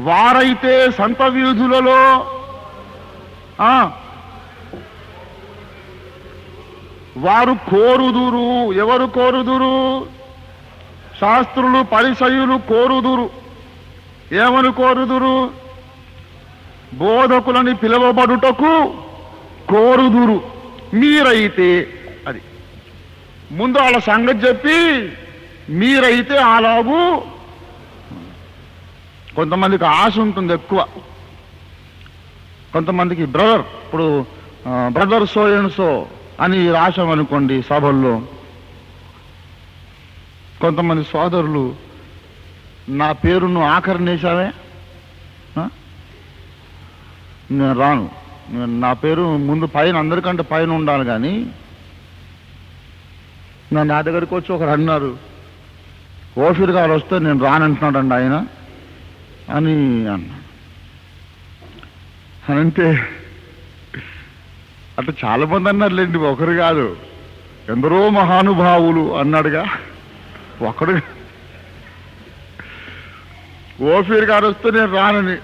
వారైతే సంత వీధులలో వారు కోరుదురు. ఎవరు కోరుదురు? శాస్త్రులు పరిసయ్యులు కోరుదురు. ఏమని కోరుదురు? బోధకులని పిలువబడుటకు కోరుదురు. మీరైతే, అది ముందు వాళ్ళ సంగతి చెప్పి, మీరైతే అలాగూ. కొంతమందికి ఆశ ఉంటుంది ఎక్కువ, కొంతమందికి బ్రదర్, ఇప్పుడు బ్రదర్ సో అండ్ సో అని రాశామనుకోండి సభల్లో, కొంతమంది సోదరులు నా పేరును ఆఖరినేశావే, నేను రాను, నా పేరు ముందు పైన అందరికంటే పైన ఉండాలి, కానీ నా దగ్గరికి వచ్చి ఒకరు అన్నారు, ఓఫీర్ గారు వస్తే నేను రానంటున్నాడండి ఆయన అని అన్నాడు. అంటే అట్లా చాలా మంది అన్నారులేండి, ఒకరు కాదు, ఎందరో మహానుభావులు అన్నాడుగా ఒకడు. ఓఫీర్ గారు వస్తే నేను రానని.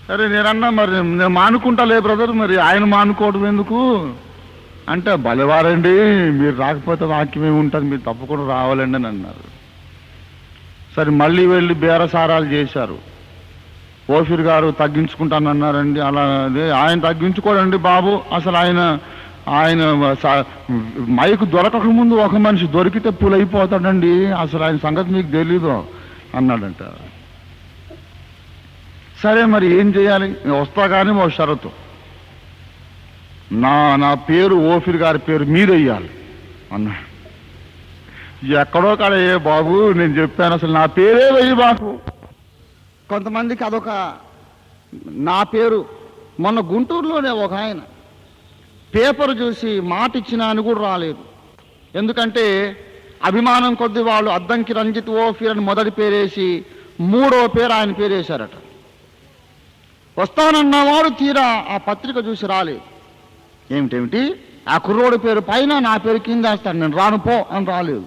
సరే నేనన్నా, మరి నేను మానుకుంటాలే బ్రదర్, మరి ఆయన మానుకోవడం ఎందుకు అంటే, బలివారండి మీరు రాకపోతే వాక్యమేమి ఉంటుంది, మీరు తప్పకుండా రావాలండి అని అన్నారు. సరే మళ్ళీ వెళ్ళి బేరసారాలు చేశారు. ఓఫీర్ గారు తగ్గించుకుంటానన్నారండి. అలా ఆయన తగ్గించుకోడండి బాబు, అసలు ఆయన మైకు దొరకక ముందు ఒక మనిషి దొరికితే పులైపోతాడండి, అసలు ఆయన సంగతి మీకు తెలీదు అన్నాడంట. సరే మరి ఏం చేయాలి, వస్తా కానీ ఓ షరతు, నా పేరు ఓఫీర్ గారి పేరు మీరు వెయ్యాలి అన్నాడు. ఎక్కడో కాడ, ఏ బాబు నేను చెప్పాను అసలు నా పేరే వెయ్యి బాకు. కొంతమందికి అదొక నా పేరు. మొన్న గుంటూరులోనే ఒక ఆయన పేపర్ చూసి మాట ఇచ్చినా అని కూడా రాలేదు. ఎందుకంటే అభిమానం కొద్ది వాళ్ళు అద్దంకి రంజిత్ ఓఫీర్ అని మొదటి పేరేసి 3వ పేరు ఆయన పేరేశారట. వస్తానన్నవాడు తీరా ఆ పత్రిక చూసి రాలేదు. ఏమిటేమిటి, ఆ కుర్రోడి పేరు పైన నా పేరు కింద వేస్తాను, నేను రాను పో అని రాలేదు.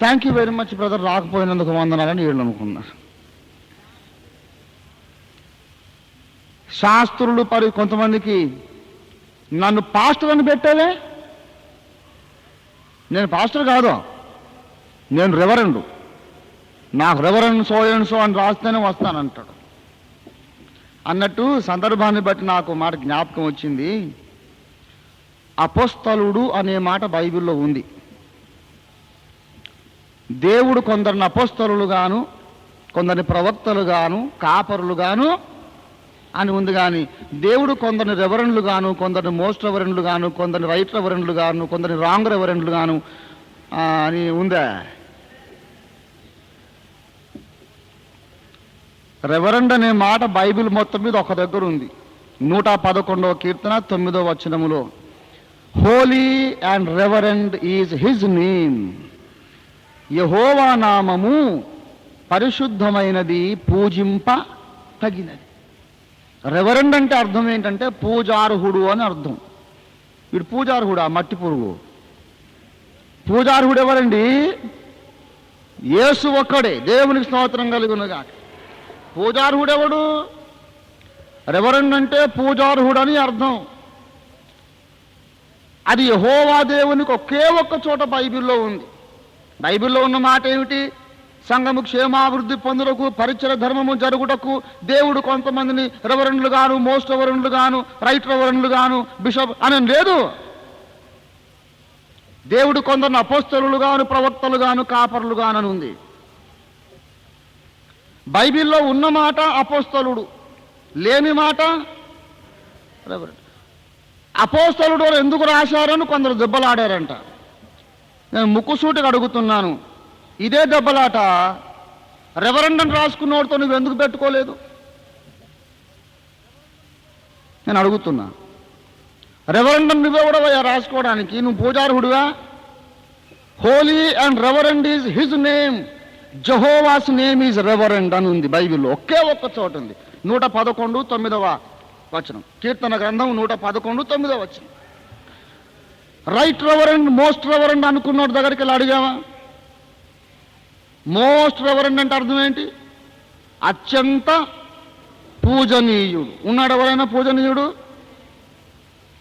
Thank you very much brother, రాకపోయినందుకు వందనాలని వీళ్ళు అనుకున్నారు. శాస్త్రులు కొంతమందికి నన్ను పాస్టర్ అని పెట్టాలే, నేను పాస్టర్ కాదు, నేను రెవరెండు, నాకు రెవరెండ్ సో అండ్ సో అని రాస్తేనే వస్తానంటాడు. అన్నట్టు సందర్భాన్ని బట్టి నాకు మాట జ్ఞాపకం వచ్చింది. అపోస్తలుడు అనే మాట బైబిల్లో ఉంది. దేవుడు కొందరిని అపోస్తలుగాను, కొందరిని ప్రవక్తలుగాను, కాపరులుగాను అని ఉంది, కానీ దేవుడు కొందరిని రెవరెండ్లు గాను, కొందరిని మోస్ట్ రెవరెండ్లు గాను, కొందరిని రైట్ రెవరెండ్లు గాను, కొందరిని రాంగ్ రెవరెండ్లు గాను అని ఉందా? రెవరెండ్ అనే మాట బైబిల్ మొత్తం మీద ఒక దగ్గర ఉంది. 111వ కీర్తన 9వ వచనములో, holy and reverend is his name, యెహోవా నామము పరిశుద్ధమైనది, పూజింప తగినది. రెవరెండ్ అంటే అర్థం ఏంటంటే పూజార్హుడు అని అర్థం. వీడు పూజార్హుడా? మట్టి పురుగు. పూజార్హుడు ఎవరండి? యేసు ఒక్కడే. దేవునికి స్తోత్రం కలుగునుగా. పూజార్హుడెవడు? రెవరెండ్ అంటే పూజార్హుడని అర్థం. అది యెహోవా దేవునికి ఒకే ఒక్క చోట బైబిల్లో ఉంది. బైబిల్లో ఉన్న మాట ఏమిటి? సంఘము క్షేమాభివృద్ధి పొందుటకు, పరిచయ ధర్మము జరుగుటకు దేవుడు కొంతమందిని రెవరెండ్లు గాను, మోస్ట్ రెవరెండ్లు గాను, రైట్ రెవరెండ్లు గాను, బిషప్ అని లేదు. దేవుడు కొందరిని అపోస్తలులు గాను, ప్రవక్తలు గాను, కాపరులు గాను అని ఉంది. బైబిల్లో ఉన్న మాట అపోస్తలుడు, లేని మాట రెవరెండ్. అపోస్తలుడు ఎందుకు రాశారని కొందరు దెబ్బలాడారంట. నేను ముక్కుసూటిగా అడుగుతున్నాను, ఇదే దెబ్బలాట రెవరెండ్ అని రాసుకున్నోడితో నువ్వు ఎందుకు పెట్టుకోలేదు? నేను అడుగుతున్నా. రెవరెండ్ అని నువ్వెవడవయ్యా రాసుకోవడానికి? నువ్వు పూజార్హుడివా? Holy and reverend is his name, Jehovah's name is reverend అని ఉంది బైబిల్లో. ఒకే ఒక్క చోట ఉంది. 111 9వ వచనం, కీర్తన గ్రంథం 111 9వ వచనం. రైట్ రెవరెండ్, మోస్ట్ రెవరెండ్ అనుకున్నోడి దగ్గరికి వెళ్ళి అడిగామా? మోస్ట్ రెవరెండ్ అంటే అర్థం ఏంటి? అత్యంత పూజనీయుడు. ఉన్నాడు ఎవరైనా పూజనీయుడు?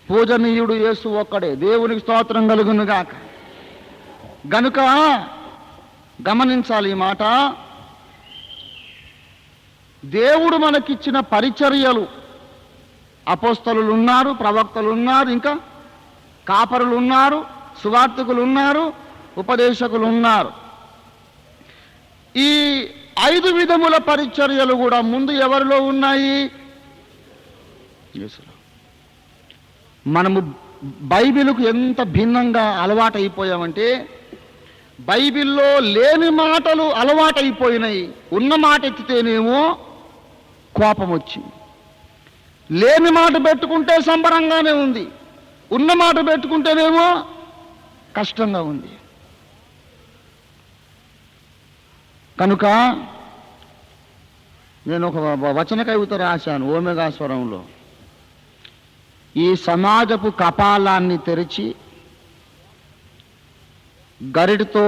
పూజనీయుడు యేసు ఒక్కడే. దేవునికి స్తోత్రం కలుగును గాక. గనుక గమనించాలి ఈ మాట. దేవుడు మనకిచ్చిన పరిచర్యలు, అపోస్తలులు ఉన్నారు, ప్రవక్తలు ఉన్నారు, ఇంకా కాపరులు ఉన్నారు, సువార్తికులు ఉన్నారు, ఉపదేశకులు ఉన్నారు. ఈ 5 విధముల పరిచర్యలు కూడా ముందు ఎవరిలో ఉన్నాయి? యేసులో. మనము బైబిలుకు ఎంత భిన్నంగా అలవాటైపోయామంటే, బైబిల్లో లేని మాటలు అలవాటైపోయినాయి. ఉన్న మాట ఎత్తితేనేమో కోపం వచ్చింది. లేని మాట పెట్టుకుంటే సంబరంగానే ఉంది, ఉన్న మాట పెట్టుకుంటేనేమో కష్టంగా ఉంది. కనుక నేను ఒక వచన కవిత రాశాను ఓమెగాస్వరంలో. ఈ సమాజపు కపాలాన్ని తెరిచి గరిటితో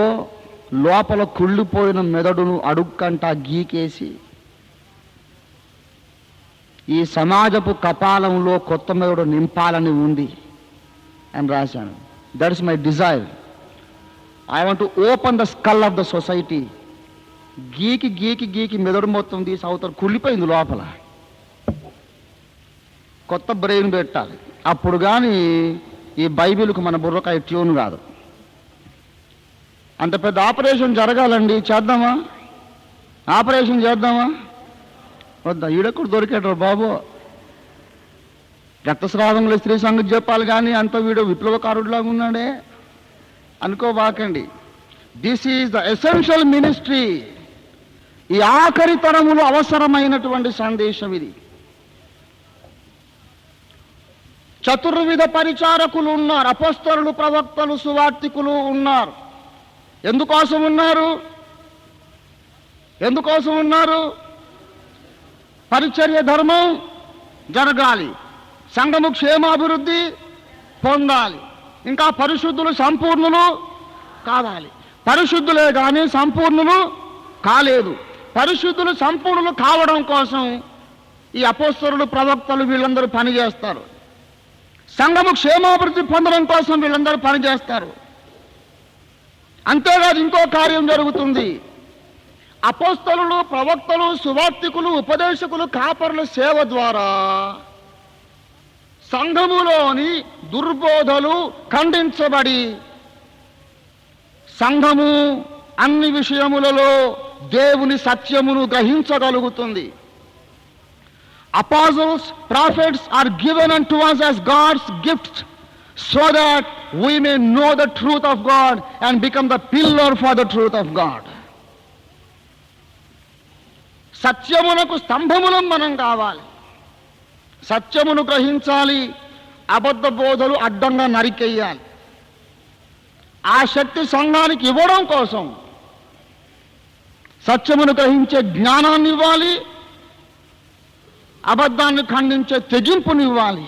లోపల కుళ్ళిపోయిన మెదడును అడుక్కంటా గీకేసి ఈ సమాజపు కపాలంలో కొత్త మెదడు నింపాలని ఉంది అని రాశాను. That is my desire. I want to open the skull of the society. గీకి గీకి గీకి మెదడు మొత్తం తీసి అవతల కుళ్ళిపోయింది లోపల. కొత్త బ్రెయిన్ పెట్టాలి. అప్పుడు కానీ ఈ బైబిల్కు మన బుర్రకాయ ట్యూన్ కాదు. అంత పెద్ద ఆపరేషన్ జరగాలండి, చేద్దామా? ఆపరేషన్ చేద్దామా వద్దా? ఈడెక్కడ దొరికాడు బాబు. రక్తస్రావంలో స్త్రీ సంగతి చెప్పాలి కానీ అంత వీడు విప్లవకారుడిలాగా ఉన్నాడే అనుకోబాకండి. This is the essential ministry. ఈ ఆఖరి తరములో అవసరమైనటువంటి సందేశం ఇది. చతుర్విధ పరిచారకులు ఉన్నారు. అపోస్తలులు, ప్రవక్తలు, సువార్తికులు ఉన్నారు. ఎందుకోసం ఉన్నారు? ఎందుకోసం ఉన్నారు? పరిచర్య ధర్మం జరగాలి, సంఘము క్షేమాభివృద్ధి పొందాలి, ఇంకా పరిశుద్ధులు సంపూర్ణులు కావాలి. పరిశుద్ధులే కానీ సంపూర్ణులు కాలేదు. పరిశుద్ధులు సంపూర్ణులు కావడం కోసం ఈ అపోస్తలులు, ప్రవక్తలు వీళ్ళందరూ పనిచేస్తారు. సంఘము క్షేమాభివృద్ధి పొందడం కోసం వీళ్ళందరూ పనిచేస్తారు. అంతేకాదు ఇంకో కార్యం జరుగుతుంది. అపోస్తలులు, ప్రవక్తలు, సువార్తికులు, ఉపదేశకులు, కాపరుల సేవ ద్వారా సంఘములోని దుర్బోధలు ఖండించబడి సంఘము అన్ని విషయములలో దేవుని సత్యమును గ్రహించగలుగుతుంది. Apostles, prophets are given unto us as God's gifts so that we may know the truth of God and become the pillar for the truth of God. సత్యమునకు స్తంభములం మనం కావాలి. సత్యమును గ్రహించాలి. అబద్ధ బోధలు అడ్డంగా నరికెయ్యాలి. ఆ శక్తి సంఘానికి ఇవ్వడం కోసం సత్యమును గ్రహించే జ్ఞానాన్ని ఇవ్వాలి, అబద్ధాన్ని ఖండించే తెగింపునివ్వాలి.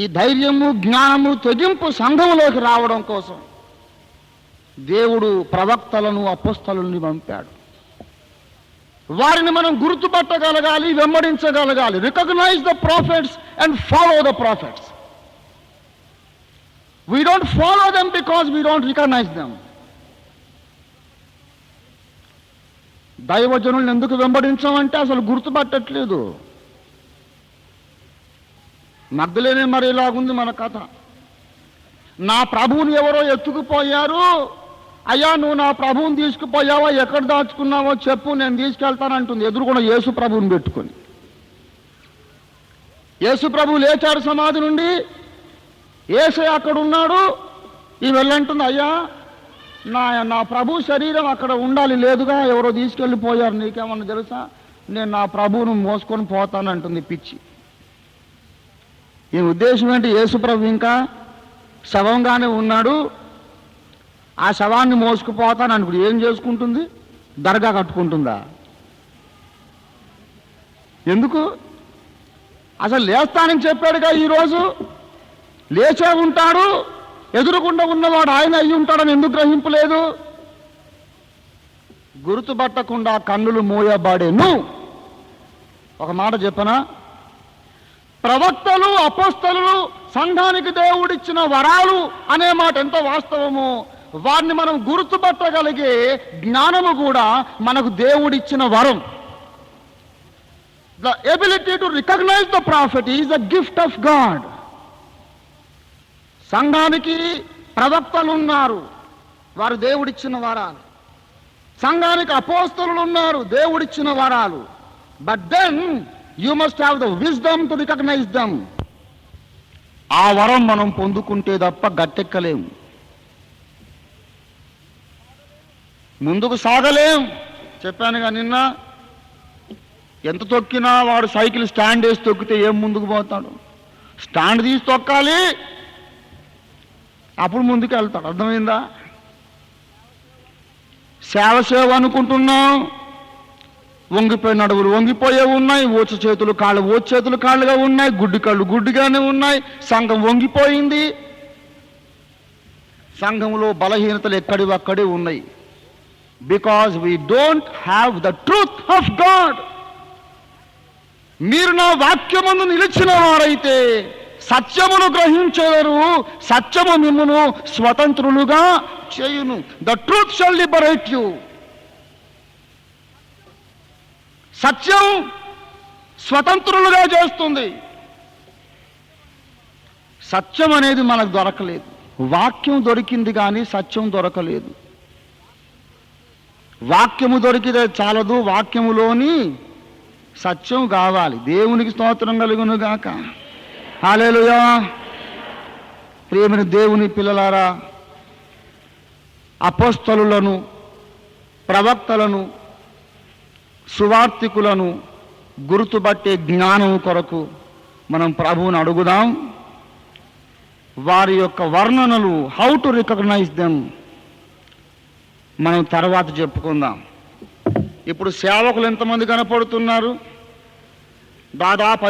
ఈ ధైర్యము, జ్ఞానము, తెగింపు సంఘములోకి రావడం కోసం దేవుడు ప్రవక్తలను, అపోస్తలుల్ని పంపాడు. వారిని మనం గుర్తుపట్టగలగాలి, వెంబడించగలగాలి. Recognize the prophets and follow the prophets. We don't follow them because we don't recognize them. దైవజనులను ఎందుకు వెంబడించామంటే అసలు గుర్తుపట్టట్లేదు. మగ్ధలేనే మరి ఇలాగుంది మన కథ. నా ప్రభువుని ఎవరో ఎత్తుకుపోయారు. అయ్యా నువ్వు నా ప్రభువుని తీసుకుపోయావా, ఎక్కడ దాచుకున్నావో చెప్పు, నేను తీసుకెళ్తానంటుంది. ఎదురుకుండా యేసు ప్రభువుని పెట్టుకొని. యేసు ప్రభువు లేచాడు సమాధి నుండి. యేసే అక్కడ ఉన్నాడు. ఈ వెళ్ళంటుంది, అయ్యా నా ప్రభు శరీరం అక్కడ ఉండాలి, లేదుగా ఎవరో తీసుకెళ్ళిపోయారు, నీకేమన్నా తెలుసా, నేను నా ప్రభువును మోసుకొని పోతానంటుంది పిచ్చి. ఈ ఉద్దేశం ఏంటి? యేసు ప్రభు ఇంకా శవంగానే ఉన్నాడు. ఆ శవాన్ని మోసుకుపోతాను అనుకుని ఏం చేసుకుంటుంది? దర్గా కట్టుకుంటుందా? ఎందుకు? అసలు లేస్తానని చెప్పాడుగా ఈరోజు. లేచే ఉంటాడు, ఎదురుకుండా ఉన్నవాడు ఆయన అయి ఉంటాడని ఎందుకు గ్రహింపలేదు? గుర్తుపట్టకుండా కన్నులు మూయబడెను. ఒక మాట చెప్పనా, ప్రవక్తలు అపోస్తలు సంఘానికి దేవుడిచ్చిన వరాలు అనే మాట ఎంత వాస్తవమో, వారిని మనం గుర్తుపట్టగలిగే జ్ఞానము కూడా మనకు దేవుడిచ్చిన వరం. The ability to recognize the prophet is a gift of God. సంఘానికి ప్రవక్తలు ఉన్నారు, వారు దేవుడిచ్చిన వరాలు. సంఘానికి అపోస్తలులు ఉన్నారు, దేవుడిచ్చిన వరాలు. But then you must have the wisdom to recognize them. ఆ వరం మనం పొందుకుంటే తప్ప గట్టెక్కలేం, ముందుకు సాగలేం. చెప్పానుగా నిన్న, ఎంత తొక్కినా వాడు సైకిల్ స్టాండ్ వేసి తొక్కితే ఏం ముందుకు పోతాడు? స్టాండ్ తీసి తొక్కాలి, అప్పుడు ముందుకు వెళ్తాడు. అర్థమైందా? సేవ అనుకుంటున్నాం, వంగిపోయిన నడువులు వంగిపోయే ఉన్నాయి, ఓచ చేతులు కాళ్ళు ఓచ చేతులు కాళ్ళుగా ఉన్నాయి, గుడ్డి కళ్ళు గుడ్డిగానే ఉన్నాయి. సంఘం వంగిపోయింది, సంఘంలో బలహీనతలు ఎక్కడివక్కడే ఉన్నాయి. Because we don't have the truth of God. మీరు నా వాక్యమును నిలిచిన వారైతే సత్యమును గ్రహించేవారు, సత్యము మిమ్మును స్వతంత్రులుగా చేయును. The truth shall liberate you. సత్యం స్వతంత్రులుగా చేస్తుంది. సత్యం అనేది మనకు దొరకలేదు, వాక్యం దొరికింది కానీ సత్యం దొరకలేదు. వాక్యము దొరికితే చాలదు, వాక్యములోని సత్యం కావాలి. దేవునికి స్తోత్రం కలుగును గాక. హల్లెలూయా. ప్రియమైన దేవుని పిల్లలారా, అపోస్తలులను, ప్రవక్తలను, సువార్తికులను గుర్తుపట్టే జ్ఞానం కొరకు మనం ప్రభువుని అడుగుదాం. వారి యొక్క వర్ణనలు, హౌ టు రికగ్నైజ్ దెమ్, మనం తర్వాత చెప్పుకుందాం. ఇప్పుడు సేవకులు ఎంతమంది కనపడుతున్నారు? దాదాపు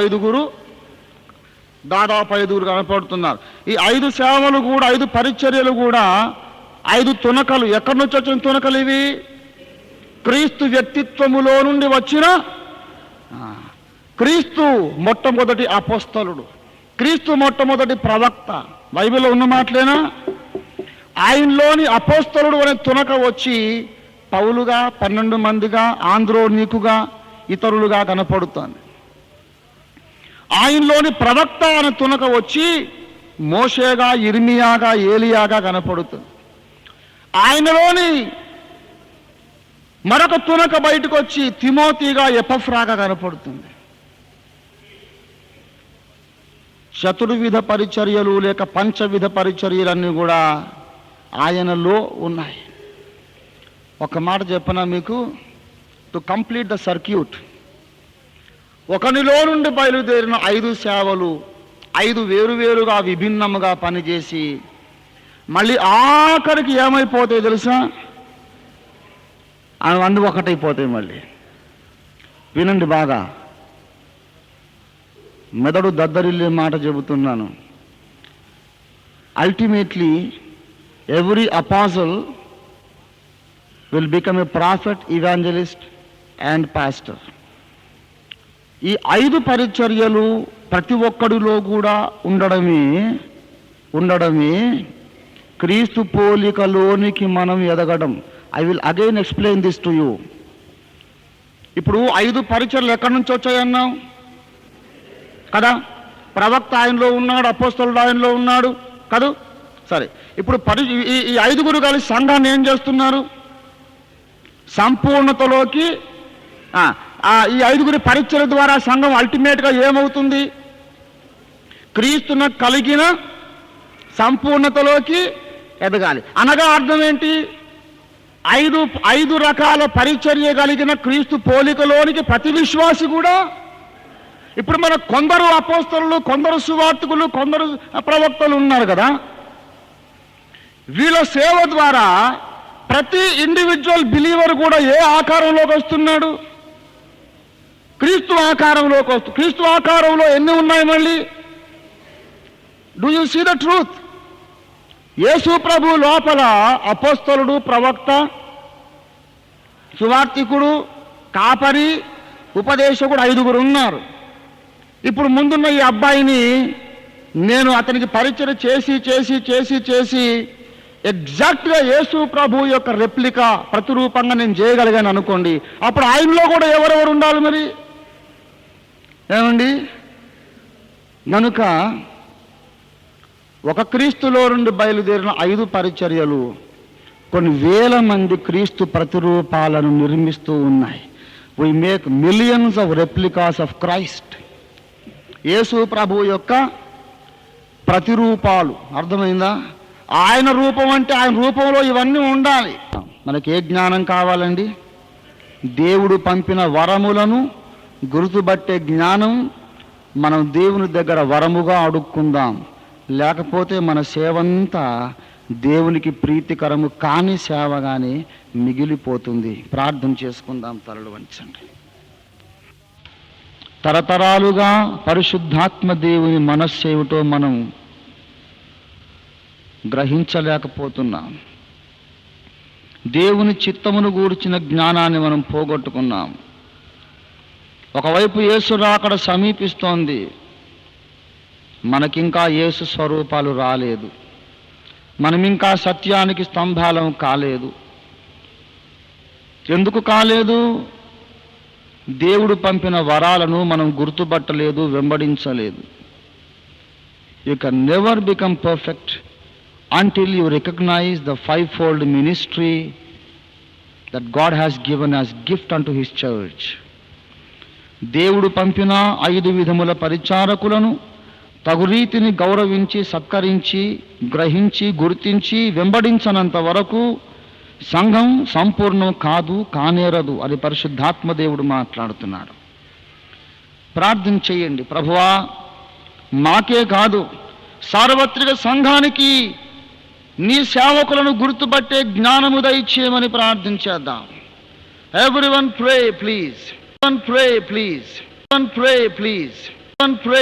ఐదుగురు కనపడుతున్నారు. ఈ 5 సేవలు కూడా, 5 పరిచర్యలు కూడా 5 తునకలు. ఎక్కడి నుంచి వచ్చిన తునకలు ఇవి? క్రీస్తు వ్యక్తిత్వములో నుండి వచ్చిన. క్రీస్తు మొట్టమొదటి అపోస్తలుడు, క్రీస్తు మొట్టమొదటి ప్రవక్త. బైబిల్లో ఉన్న మాటలేనా? ఆయనలోని అపోస్తలుడు అనే తునక వచ్చి పౌలుగా, 12 మందిగా, ఆంద్రోనీకుగా, ఇతరులుగా కనపడుతోంది. ఆయనలోని ప్రవక్త అనే తునక వచ్చి మోషేగా, ఇర్మియాగా, ఏలియాగా కనపడుతుంది. ఆయనలోని మరొక తునక బయటకు వచ్చి తిమోతిగా, ఎపఫ్రాగా కనపడుతుంది. చతుర్విధ పరిచర్యలు లేక పంచవిధ పరిచర్యలన్నీ కూడా ఆయనలో ఉన్నాయి. ఒక మాట చెప్పనా మీకు, టు కంప్లీట్ ద సర్క్యూట్. ఒకనిలో నుండి బయలుదేరిన 5 సేవలు 5 వేరువేరుగా విభిన్నముగా పనిచేసి మళ్ళీ ఆఖరికి ఏమైపోతాయి తెలుసా? అవన్నీ ఒకటైపోతాయి. మళ్ళీ వినండి బాగా, మెదడు దద్దరిల్లే మాట చెబుతున్నాను. Ultimately every అపాసల్ will become a prophet, evangelist and pastor. ఈ 5 పరిచర్యలు ప్రతి ఒక్కడిలో కూడా ఉండడమే క్రీస్తు పోలికలోనికి మనం ఎదగడం. I will again explain this to you. ఇప్పుడు 5 పరిచర్యలు ఎక్కడి నుంచి వచ్చాయన్నాం కదా? ప్రవక్త ఆయనలో ఉన్నాడు, అపోస్తలుడు ఆయనలో ఉన్నాడు కదూ? సరే, ఇప్పుడు ఈ 5 కలిసి సంఘాన్ని ఏం చేస్తున్నారు? సంపూర్ణతలోకి. ఈ 5 పరిచర్య ద్వారా సంఘం అల్టిమేట్గా ఏమవుతుంది? క్రీస్తును కలిగిన సంపూర్ణతలోకి ఎదగాలి. అనగా అర్థం ఏంటి? 5 రకాల పరిచర్య కలిగిన క్రీస్తు పోలికలోనికి ప్రతి విశ్వాసి కూడా. ఇప్పుడు మన కొందరు అపోస్తలులు, కొందరు సువార్తికులు, కొందరు ప్రవక్తలు ఉన్నారు కదా. వీళ్ళ సేవ ద్వారా ప్రతి ఇండివిజువల్ బిలీవర్ కూడా ఏ ఆకారంలోకి వస్తున్నాడు? క్రీస్తు ఆకారంలోకి వస్తుంది. క్రీస్తు ఆకారంలో ఎన్ని ఉన్నాయి? మళ్ళీ do you see the truth? యేసు ప్రభు లోపల అపోస్తలుడు, ప్రవక్త, సువార్తికుడు, కాపరి, ఉపదేశకుడు 5 ఉన్నారు. ఇప్పుడు ముందున్న ఈ అబ్బాయిని నేను అతనికి పరిచయం చేసి చేసి చేసి చేసి ఎగ్జాక్ట్గా యేసు ప్రభు యొక్క రెప్లికా ప్రతిరూపంగా నేను చేయగలిగాను అనుకోండి, అప్పుడు ఆయనలో కూడా ఎవరెవరు ఉండాలి మరి? ఏమండి, కనుక ఒక క్రీస్తులో నుండి బయలుదేరిన 5 పరిచర్యలు కొన్ని వేల మంది క్రీస్తు ప్రతిరూపాలను నిర్మిస్తూ ఉన్నాయి. We make millions of replicas of Christ. యేసు ప్రభు యొక్క ప్రతిరూపాలు. అర్థమైందా? ఆయన రూపం అంటే ఆయన రూపంలో ఇవన్నీ ఉండాలి. మనకి ఏ జ్ఞానం కావాలండి? దేవుడు పంపిన వరములను గుర్తుపట్టే జ్ఞానం మనం దేవుని దగ్గర వరముగా అడుక్కుందాం. లేకపోతే మన సేవంతా దేవునికి ప్రీతికరము కాని సేవగానే మిగిలిపోతుంది. ప్రార్థన చేసుకుందాం. తలలు వంచండి. తరతరాలుగా పరిశుద్ధాత్మ దేవుని మనస్సు ఏమిటో మనం గ్రహించలేకపోతున్నాం. దేవుని చిత్తమును గూర్చిన జ్ఞానాన్ని మనం పోగొట్టుకున్నాం. ఒకవైపు యేసు రాకడ సమీపిస్తోంది, మనకింకా యేసు స్వరూపాలు రాలేదు, మనమింకా సత్యానికి స్తంభాలం కాలేదు. ఎందుకు కాలేదు? దేవుడు పంపిన వరాలను మనం గుర్తుపట్టలేదు, వెంబడించలేదు. You can never become perfect until you recognize the 5-fold ministry that God has given as gift unto His church. దేవుడు పంపిన 5 విధముల పరిచారకులను తగు రీతిని గౌరవించి, సత్కరించి, గ్రహించి, గుర్తించి వెంబడించనంత వరకు సంఘం సంపూర్ణం కాదు, కానేరదు. అది పరిశుద్ధాత్మ దేవుడు మాట్లాడుతున్నాడు. ప్రార్థన చేయండి. ప్రభువా, మాకే కాదు సార్వత్రిక సంఘానికి నీ సేవకులను గుర్తుపట్టే జ్ఞానము దయచేయమని ప్రార్థించేద్దాం. Everyone pray please. Everyone pray please. Everyone pray please. Everyone pray.